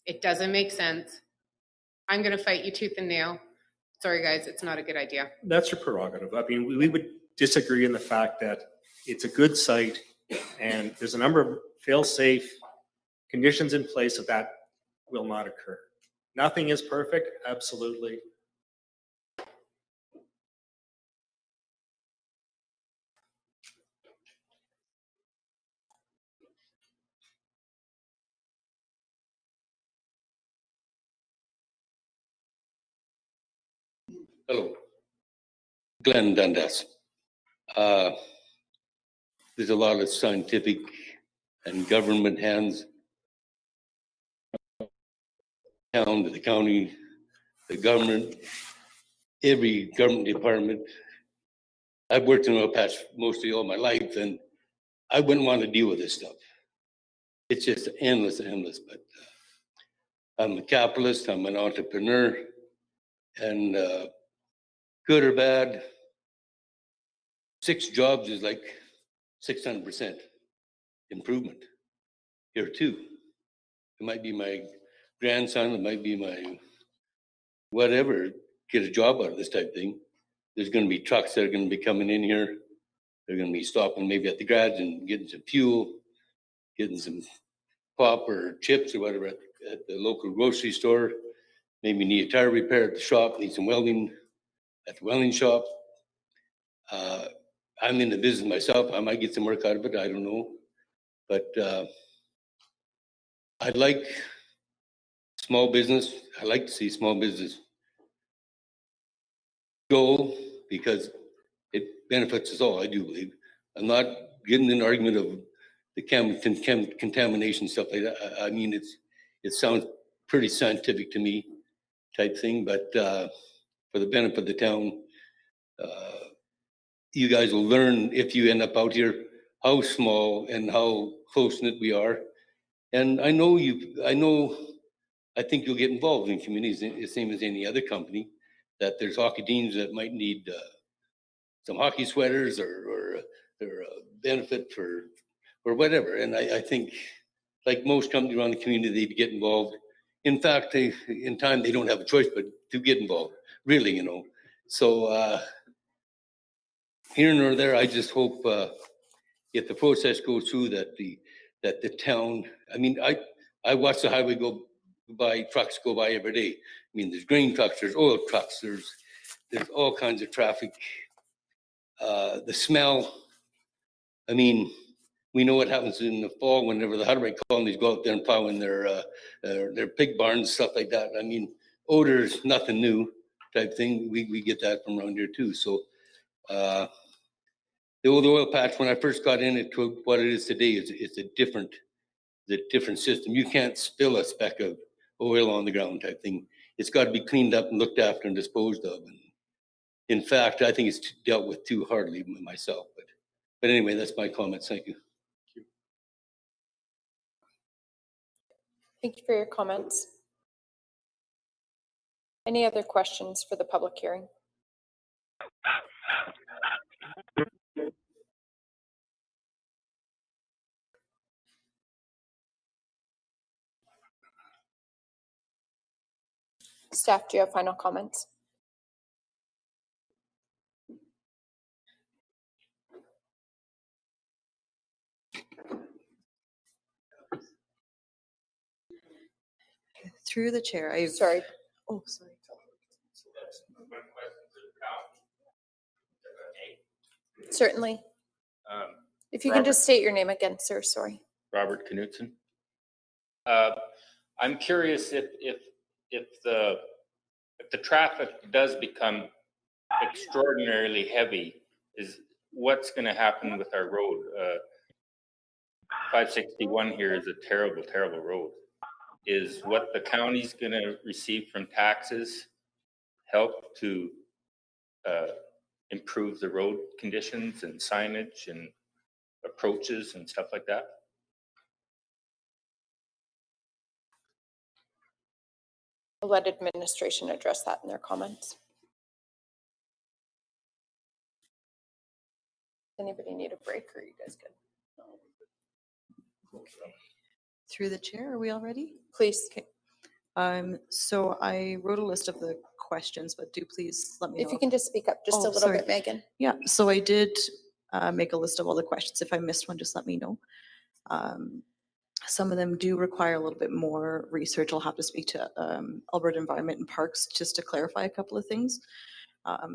It doesn't make sense. I'm going to fight you tooth and nail. Sorry, guys, it's not a good idea. That's your prerogative. I mean, we would disagree in the fact that it's a good site and there's a number of fail-safe conditions in place that will not occur. Nothing is perfect, absolutely. Hello, Glenn Dundas. There's a lot of scientific and government hands down to the county, the government, every government department. I've worked in oil patch mostly all my life, and I wouldn't want to deal with this stuff. It's just endless. But I'm a capitalist. I'm an entrepreneur, and good or bad, 6 jobs is like 600% improvement here too. It might be my grandson, it might be my whatever, get a job out of this type thing. There's going to be trucks that are going to be coming in here. They're going to be stopping maybe at the garage and getting some fuel, getting some pop or chips or whatever at the local grocery store. Maybe need a tire repair at the shop, need some welding at the welding shop. I'm in the business myself. I might get some work out of it. I don't know. But I'd like small business. I like to see small business go because it benefits us all, I do believe. I'm not getting in an argument of the contamination stuff like that. I mean, it sounds pretty scientific to me type thing, but for the benefit of the town, you guys will learn if you end up out here how small and how close-knit we are. And I think you'll get involved in communities the same as any other company, that there's hockey teams that might need some hockey sweaters or benefit or whatever. And I think, like most companies around the community, they get involved. In fact, in time, they don't have a choice but to get involved, really, So here nor there, I just hope if the process goes through that the town, I mean, I watch the highway go by, trucks go by every day. I mean, there's grain trucks, there's oil trucks, there's all kinds of traffic. The smell, I mean, we know what happens in the fall whenever the Hussar colonies go out there and plow in their pig barns, stuff like that. I mean, odor is nothing new type thing. We get that from around here too. So the old oil patch, when I first got in it to what it is today, it's a different system. You can't spill a speck of oil on the ground type thing. It's got to be cleaned up and looked after and disposed of. And in fact, I think it's dealt with too hardly myself. But anyway, that's my comments. Thank you. Thank you for your comments. Any other questions for the public hearing? Staff, do you have final comments? Through the chair, I. Sorry. Oh, sorry. Certainly. If you can just state your name again, sir, sorry. Robert Knutson. I'm curious if the traffic does become extraordinarily heavy, is what's going to happen with our road? 561 here is a terrible, terrible road. Is what the county's going to receive from taxes help to improve the road conditions and signage and approaches and stuff like that? I'll let administration address that in their comments. Anybody need a break, or are you guys good? Through the chair, are we all ready? Please. Okay. So I wrote a list of the questions, but do please let me know. If you can just speak up just a little sorry. bit, Megan. Yeah, so I did make a list of all the questions. If I missed one, just let me know. Some of them do require a little bit more research. I'll have to speak to Alberta Environment and Parks just to clarify a couple of things.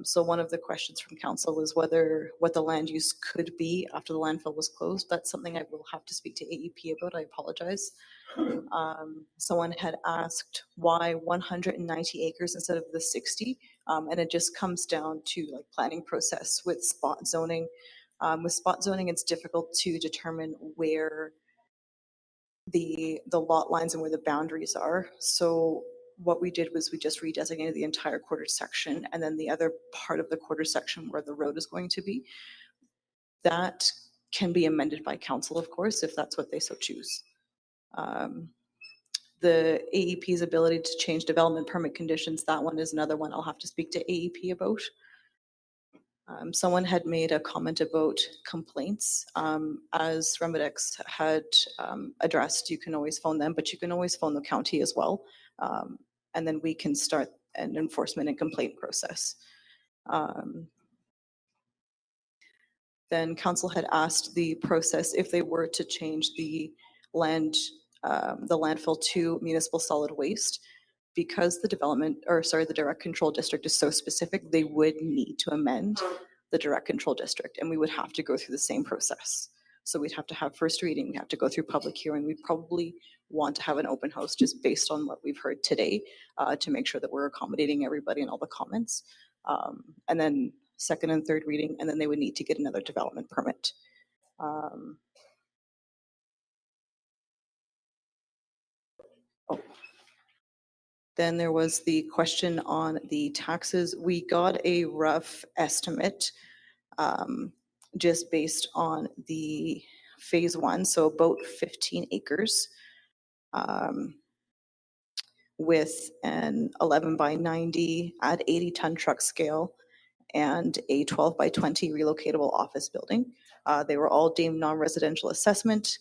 So one of the questions from council was what the land use could be after the landfill was closed. That's something I will have to speak to AEP about. I apologize. Someone had asked why 190 acres instead of the 60, and it just comes down to like planning process with spot zoning. With spot zoning, it's difficult to determine where the lot lines and where the boundaries are. So what we did was we just redesignated the entire quarter section, and then the other part of the quarter section where the road is going to be, that can be amended by council, of course, if that's what they so choose. The AEP's ability to change development permit conditions, that one is another one I'll have to speak to AEP about. Someone had made a comment about complaints. As Remedex had addressed, you can always phone them, but you can always phone the county as well. And then we can start an enforcement and complaint process. Then council had asked the process if they were to change the landfill to municipal solid waste. Because the the direct control district is so specific, they would need to amend the direct control district, and we would have to go through the same process. So we'd have to have first reading, we have to go through public hearing. We probably want to have an open house just based on what we've heard today to make sure that we're accommodating everybody and all the comments. And then second and third reading, and then they would need to get another development permit. Then there was the question on the taxes. We got a rough estimate just based on the phase one, so about 15 acres with an 11 by 90 at 80 ton truck scale and a 12 by 20 relocatable office building. They were all deemed non-residential assessment,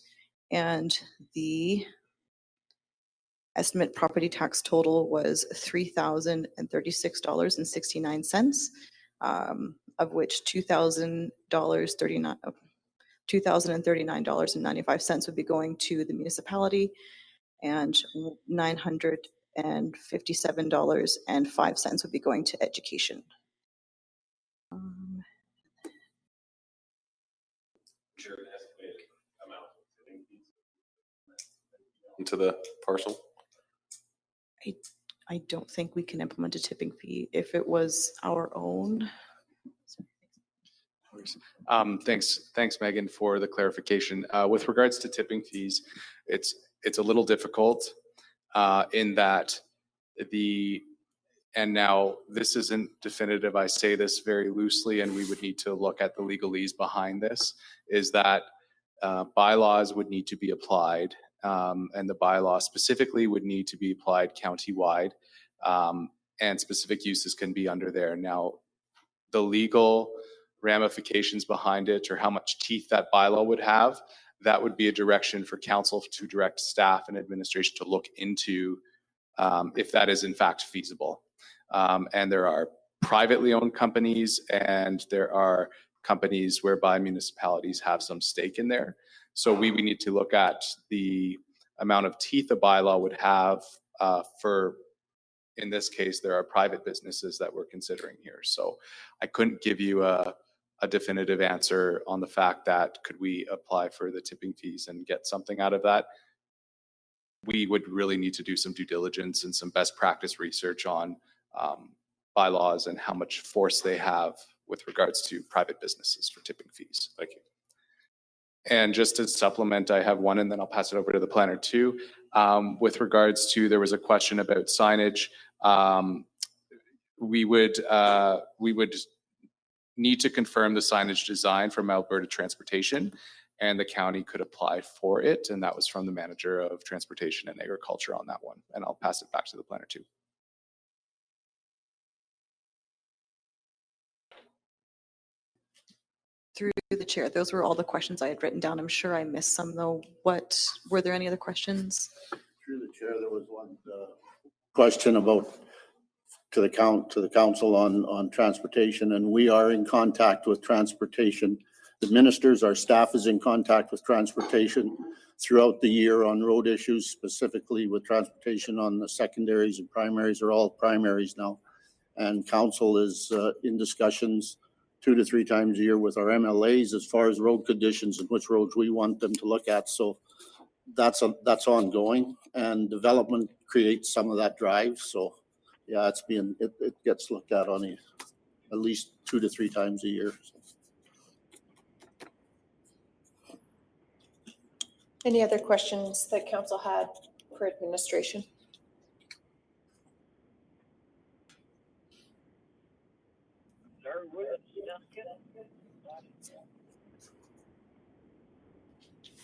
and the estimate property tax total was $3,036.69, of which $2,039.95 would be going to the municipality, and $957.05 would be going to education. Into the parcel? I don't think we can implement a tipping fee if it was our own. Thanks, Megan, for the clarification. With regards to tipping fees, it's a little difficult in that and now this isn't definitive, I say this very loosely, and we would need to look at the legalese behind this, is that bylaws would need to be applied, and the bylaw specifically would need to be applied countywide, and specific uses can be under there. Now, the legal ramifications behind it, or how much teeth that bylaw would have, that would be a direction for council to direct staff and administration to look into if that is in fact feasible. And there are privately owned companies and there are companies whereby municipalities have some stake in there. So we need to look at the amount of teeth a bylaw would have for, in this case, there are private businesses that we're considering here. So I couldn't give you a definitive answer on the fact that could we apply for the tipping fees and get something out of that. We would really need to do some due diligence and some best practice research on bylaws and how much force they have with regards to private businesses for tipping fees. Thank you. And just to supplement, I have one and then I'll pass it over to the planner too. With regards to, there was a question about signage. We would need to confirm the signage design from Alberta Transportation, and the county could apply for it. And that was from the manager of transportation and agriculture on that one. And I'll pass it back to the planner too. Through the chair, those were all the questions I had written down. I'm sure I missed some though. Were there any other questions? Through the chair, there was one question about to the council on transportation, and we are in contact with transportation. The ministers, our staff is in contact with transportation throughout the year on road issues, specifically with transportation on the secondaries and primaries, or all primaries now. And council is in discussions 2 to 3 times a year with our MLAs as far as road conditions and which roads we want them to look at. So that's ongoing, and development creates some of that drive. So yeah, it gets looked at on at least 2 to 3 times a year. Any other questions that council had for administration?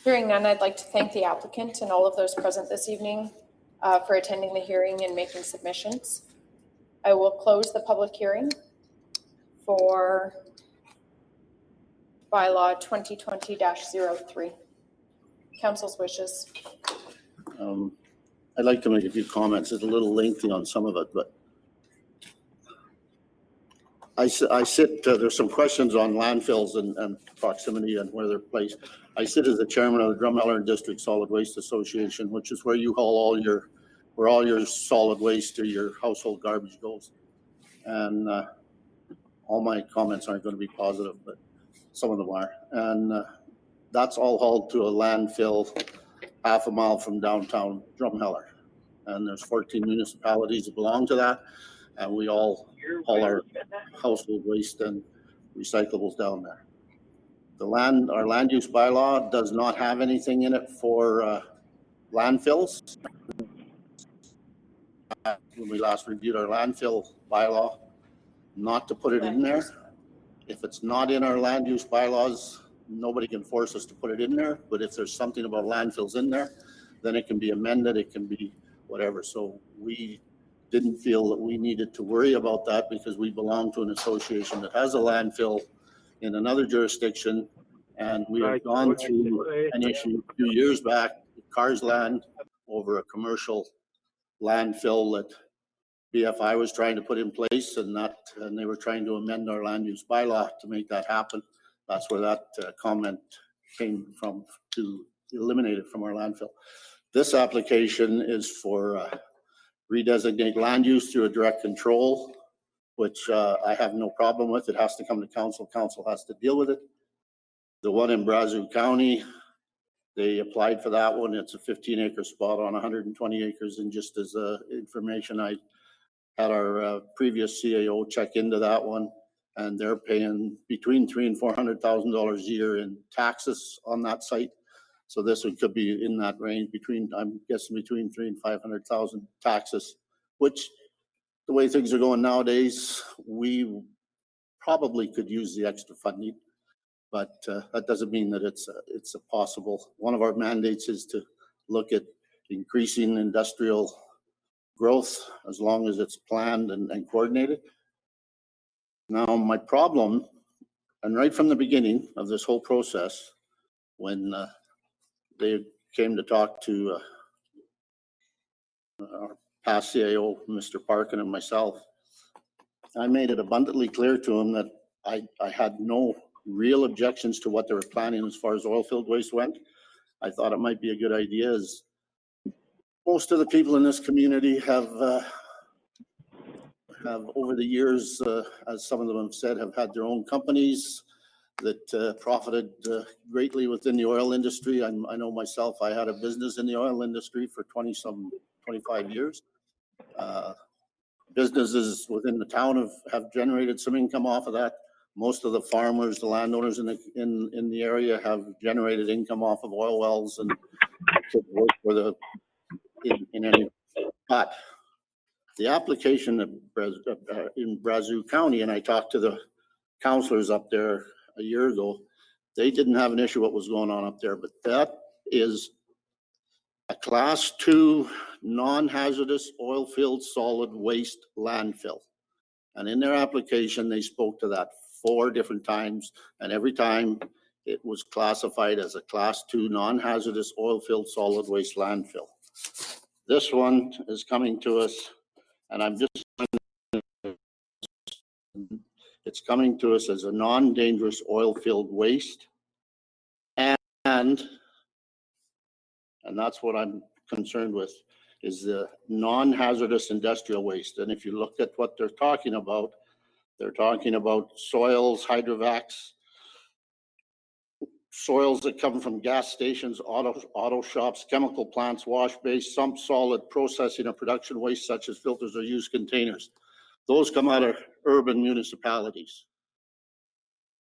Hearing none, I'd like to thank the applicant and all of those present this evening for attending the hearing and making submissions. I will close the public hearing for bylaw 2020-03. Council's wishes. I'd like to make a few comments. It's a little lengthy on some of it, but I sit, there's some questions on landfills and proximity and where they're placed. I sit as the chairman of the Drumheller District Solid Waste Association, which is where you haul where all your solid waste or your household garbage goes. And all my comments aren't going to be positive, but some of them are. And that's all hauled to a landfill half a mile from downtown Drumheller. And there's 14 municipalities that belong to that. And we all haul our household waste and recyclables down there. Our land use bylaw does not have anything in it for landfills. When we last reviewed our landfill bylaw, not to put it in there. If it's not in our land use bylaws, nobody can force us to put it in there. But if there's something about landfills in there, then it can be amended, it can be whatever. So we didn't feel that we needed to worry about that because we belong to an association that has a landfill in another jurisdiction. And we have gone through an issue a few years back, Cars Land, over a commercial landfill that BFI was trying to put in place, and they were trying to amend our land use bylaw to make that happen. That's where that comment came from, to eliminate it from our landfill. This application is for redesignate land use through a direct control, which I have no problem with. It has to come to council. Council has to deal with it. The one in Brazeau County, they applied for that one. It's a 15-acre spot on 120 acres. And just as information, I had our previous CAO check into that one, and they're paying between $300,000 and $400,000 a year in taxes on that site. So this one could be in that range I'm guessing between $300,000 and $500,000 taxes, which the way things are going nowadays, we probably could use the extra funding, but that doesn't mean that it's a possible. One of our mandates is to look at increasing industrial growth as long as it's planned and coordinated. Now, my problem, and right from the beginning of this whole process, when they came to talk to our past CAO, Mr. Parkin, and myself, I made it abundantly clear to him that I had no real objections to what they were planning as far as oil-filled waste went. I thought it might be a good idea, as most of the people in this community have over the years, as some of them have said, have had their own companies that profited greatly within the oil industry. I know myself, I had a business in the oil industry for 25 years. Businesses within the town have generated some income off of that. Most of the farmers, the landowners in the area have generated income off of oil wells and work for in any. But the application in Brazos County, and I talked to the counselors up there a year ago, they didn't have an issue what was going on up there, but that is a Class II non-hazardous oil-filled solid waste landfill. And in their application, they spoke to that 4 different times, and every time it was classified as a Class II non-hazardous oil-filled solid waste landfill. This one is coming to us, and it's coming to us as a non-dangerous oil-filled waste, and that's what I'm concerned with, is the non-hazardous industrial waste. And if you look at what they're talking about soils, hydrovacs, soils that come from gas stations, auto shops, chemical plants, wash bays, sump, solid processing of production waste such as filters or used containers. Those come out of urban municipalities.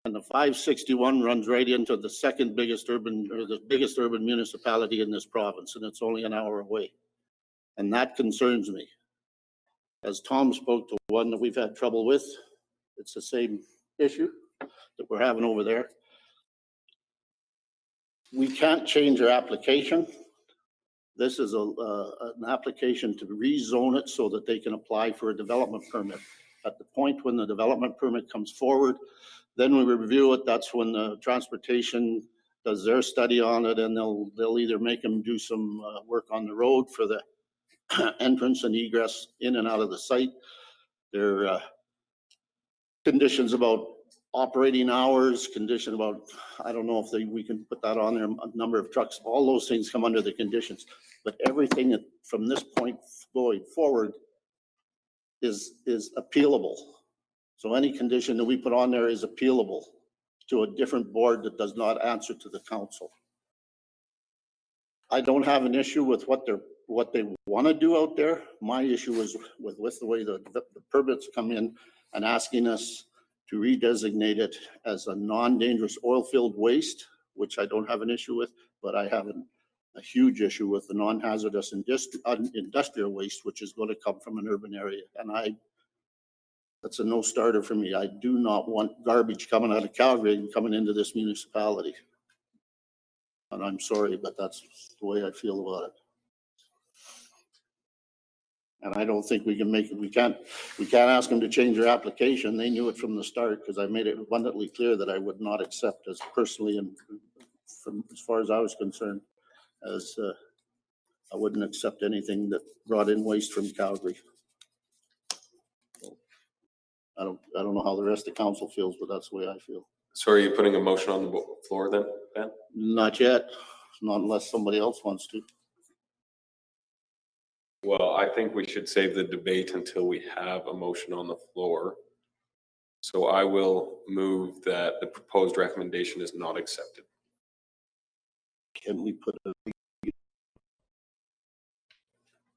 And the 561 runs right into the second biggest urban, or the biggest urban municipality in this province, and it's only an hour away. And that concerns me. As Tom spoke to one that we've had trouble with, it's the same issue that we're having over there. We can't change our application. This is an application to rezone it so that they can apply for a development permit. At the point when the development permit comes forward, then we review it. That's when the transportation does their study on it, and they'll either make them do some work on the road for the entrance and egress in and out of the site. There are conditions about operating hours, condition about, I don't know if we can put that on there, a number of trucks, all those things come under the conditions. But everything that, from this point going forward is appealable. So any condition that we put on there is appealable to a different board that does not answer to the council. I don't have an issue with what they want to do out there. My issue is with the way the permits come in and asking us to redesignate it as a non-dangerous oil-filled waste, which I don't have an issue with, but I have a huge issue with the non-hazardous industrial waste, which is going to come from an urban area. And that's a no-starter for me. I do not want garbage coming out of Calgary and coming into this municipality. And I'm sorry, but that's the way I feel about it. And I don't think we can make it, we can't ask them to change their application. They knew it from the start, because I made it abundantly clear that I would not accept, as personally, and from as far as I was concerned, as I wouldn't accept anything that brought in waste from Calgary. I don't know how the rest of the council feels, but that's the way I feel. So are you putting a motion on the floor then, Ben? Not yet, not unless somebody else wants to. Well, I think we should save the debate until we have a motion on the floor. So I will move that the proposed recommendation is not accepted. Can we put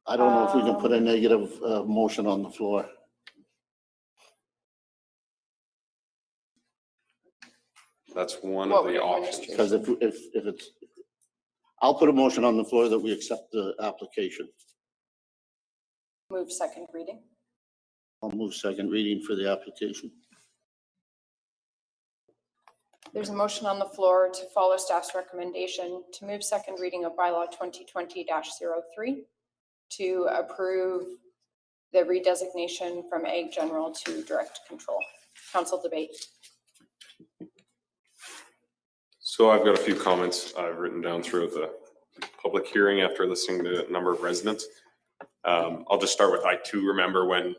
I don't know if we can put a negative motion on the floor. That's one of the options. Because if it's, I'll put a motion on the floor that we accept the application. Move second reading. I'll move second reading for the application. There's a motion on the floor to follow staff's recommendation to move second reading of bylaw 2020-03 to approve the redesignation from Ag General to Direct Control. Council debate. So I've got a few comments I've written down throughout the public hearing after listening to a number of residents. I'll just start with, I too remember when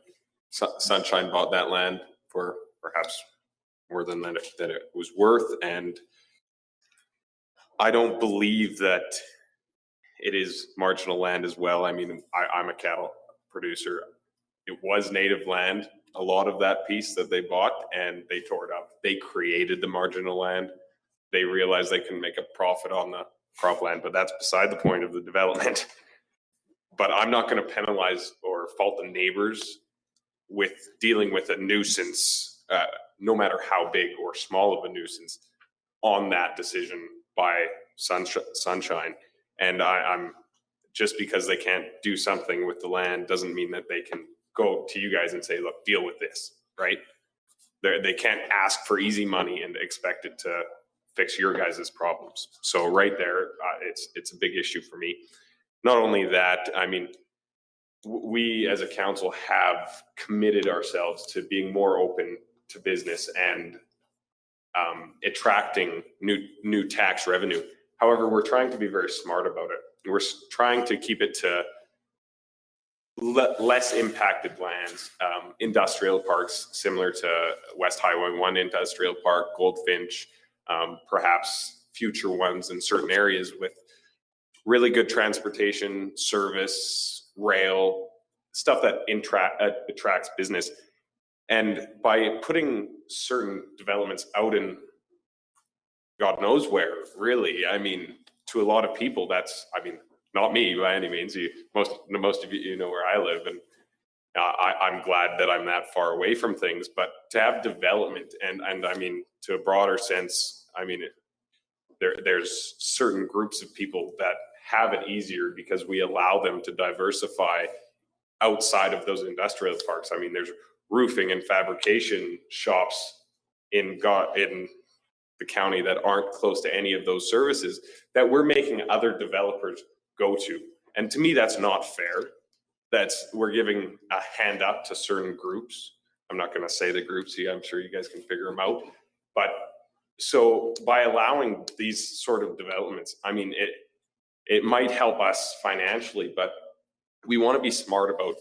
Sunshine bought that land for perhaps more than that it was worth. And I don't believe that it is marginal land as well. I mean, I'm a cattle producer. It was native land, a lot of that piece that they bought, and they tore it up. They created the marginal land. They realized they can make a profit on the cropland, but that's beside the point of the development. But I'm not going to penalize or fault the neighbors with dealing with a nuisance, no matter how big or small of a nuisance, on that decision by Sunshine. And I'm just because they can't do something with the land doesn't mean that they can go to you guys and say, look, deal with this, right? They can't ask for easy money and expect it to fix your guys' problems. So right there, it's a big issue for me. Not only that, I mean, we as a council have committed ourselves to being more open to business and attracting new tax revenue. However, we're trying to be very smart about it. We're trying to keep it to less impacted lands, industrial parks similar to West Highway 1 Industrial Park, Goldfinch, perhaps future ones in certain areas with really good transportation, service, rail, stuff that attracts business. And by putting certain developments out in God knows where, really, I mean, to a lot of people, that's, I mean, not me by any means. Most of you know where I live, and I'm glad that I'm that far away from things. But to have development, and I mean, to a broader sense, I mean, there's certain groups of people that have it easier because we allow them to diversify outside of those industrial parks. I mean, there's roofing and fabrication shops in the county that aren't close to any of those services that we're making other developers go to. And to me, that's not fair. We're giving a hand up to certain groups. I'm not going to say the groups. I'm sure you guys can figure them out. But so by allowing these sort of developments, I mean, it might help us financially, but we want to be smart about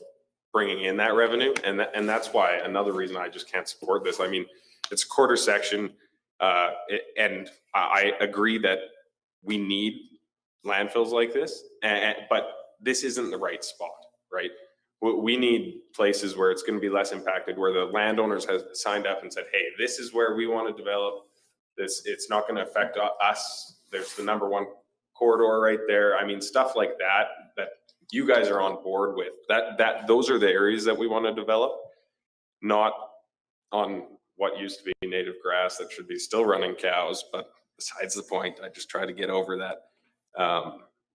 bringing in that revenue. And that's why another reason I just can't support this. I mean, it's a quarter section. And I agree that we need landfills like this, but this isn't the right spot, right? We need places where it's going to be less impacted, where the landowners have signed up and said, hey, this is where we want to develop this. It's not going to affect us. There's the #1 corridor right there. I mean, stuff like that you guys are on board with. Those are the areas that we want to develop, not on what used to be native grass that should be still running cows. But besides the point, I just try to get over that.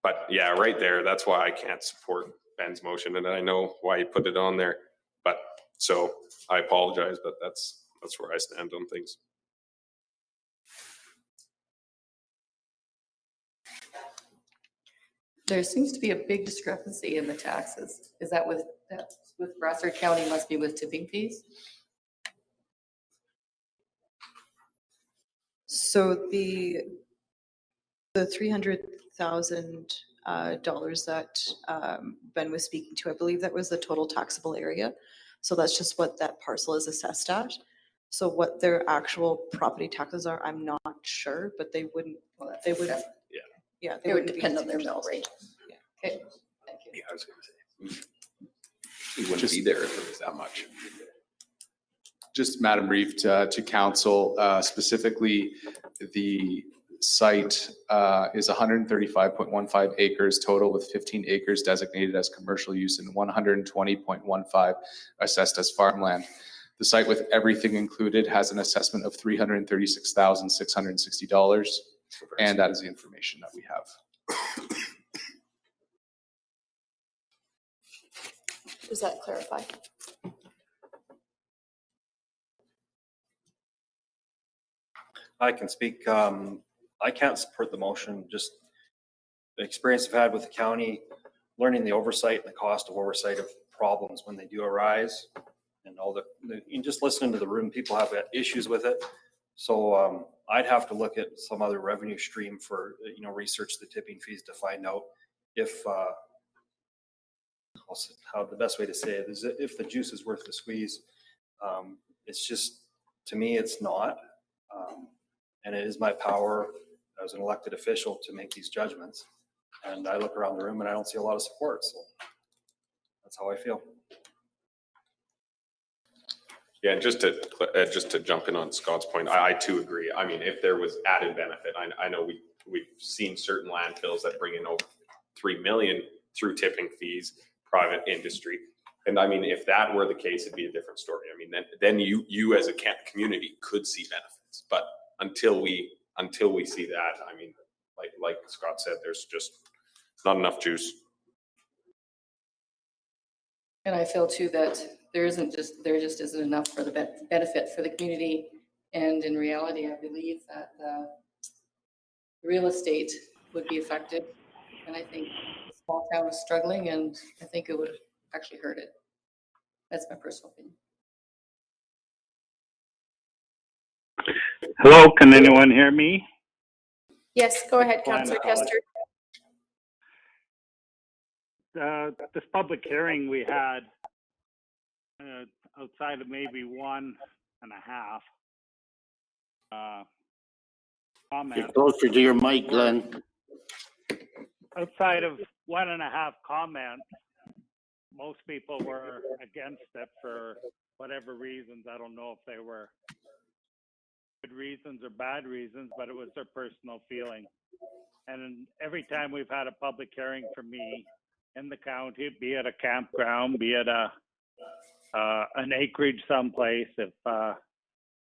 But yeah, right there, that's why I can't support Ben's motion, and I know why he put it on there. But so I apologize, but that's where I stand on things. There seems to be a big discrepancy in the taxes. Is that with Brassard County must be with tipping fees? So the $300,000 that Ben was speaking to, I believe that was the total taxable area. So that's just what that parcel is assessed at. So what their actual property taxes are, I'm not sure, but they wouldn't. Yeah, It would depend on their mill rate. Yeah. Okay, thank you. Yeah, I was going to say, he wouldn't be there if it was that much. Just, Madam Brief, to council, specifically, the site is 135.15 acres total, with 15 acres designated as commercial use and 120.15 assessed as farmland. The site, with everything included, has an assessment of $336,660, and that is the information that we have. Does that clarify? I can speak. I can't support the motion. Just the experience I've had with the county, learning the oversight and the cost of oversight of problems when they do arise, and all you just listening to the room, people have issues with it. So I'd have to look at some other revenue stream for, research the tipping fees to find out if how the best way to say it is, if the juice is worth the squeeze. It's just, to me, it's not. And it is my power as an elected official to make these judgments. And I look around the room and I don't see a lot of support, so that's how I feel. Yeah, and just to jump in on Scott's point, I too agree. I mean, if there was added benefit, I know we've seen certain landfills that bring in over 3 million through tipping fees, private industry. And I mean, if that were the case, it'd be a different story. I mean, then you as a community could see benefits. But until we see that, I mean, like Scott said, there's just not enough juice. And I feel too that there just isn't enough for the benefit for the community. And in reality, I believe that real estate would be affected. And I think the small town is struggling, and I think it would actually hurt it. That's my personal opinion. Hello, can anyone hear me? Yes, go ahead, Councillor Kester. This public hearing we had, outside of maybe 1.5 comments. Get closer to your mic, Glenn. Outside of 1.5 comments, most people were against it for whatever reasons. I don't know if they were good reasons or bad reasons, but it was their personal feeling. And every time we've had a public hearing for me in the county, be it a campground, be it an acreage someplace, if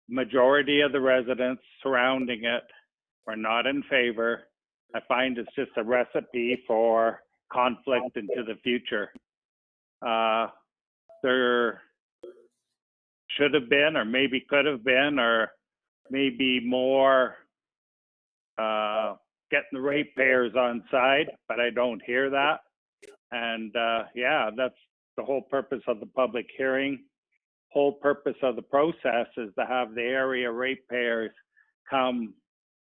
majority of the residents surrounding it were not in favor, I find it's just a recipe for conflict into the future. There should have been, or maybe could have been, or maybe more getting the ratepayers on side, but I don't hear that. And yeah, that's the whole purpose of the public hearing. Whole purpose of the process is to have the area ratepayers come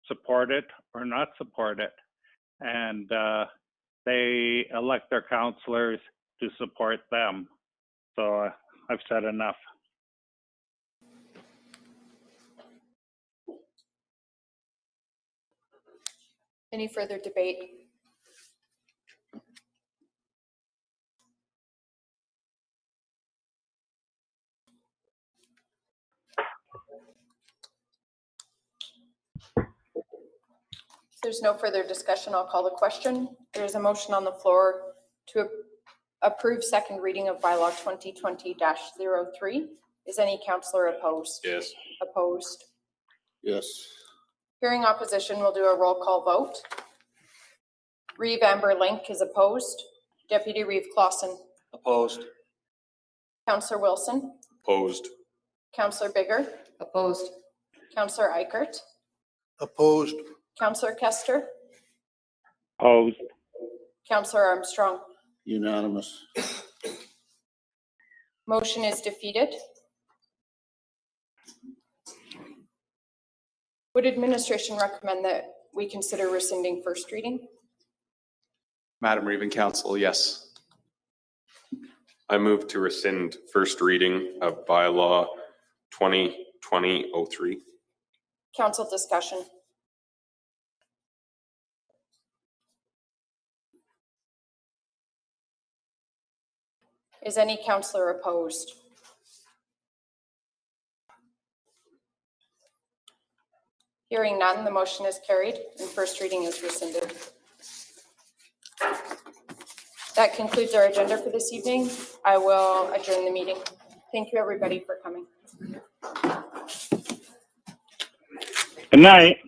support it or not support it. And they elect their councillors to support them. So I've said enough. Any further debate? If there's no further discussion, I'll call the question. There's a motion on the floor to approve second reading of bylaw 2020-03. Is any councillor opposed? Yes. Opposed? Yes. Hearing opposition, we'll do a roll call vote. Reeve Amber Link is opposed. Deputy Reeve Clausen. Opposed. Councillor Wilson. Opposed. Councillor Bigger. Opposed. Councillor Eichert. Opposed. Councillor Kester. Opposed. Councillor Armstrong. Unanimous. Motion is defeated. Would administration recommend that we consider rescinding first reading? Madam Reeve and Council, yes. I move to rescind first reading of bylaw 2020-03. Council discussion. Is any councillor opposed? Hearing none, the motion is carried and first reading is rescinded. That concludes our agenda for this evening. I will adjourn the meeting. Thank you, everybody, for coming. Good night.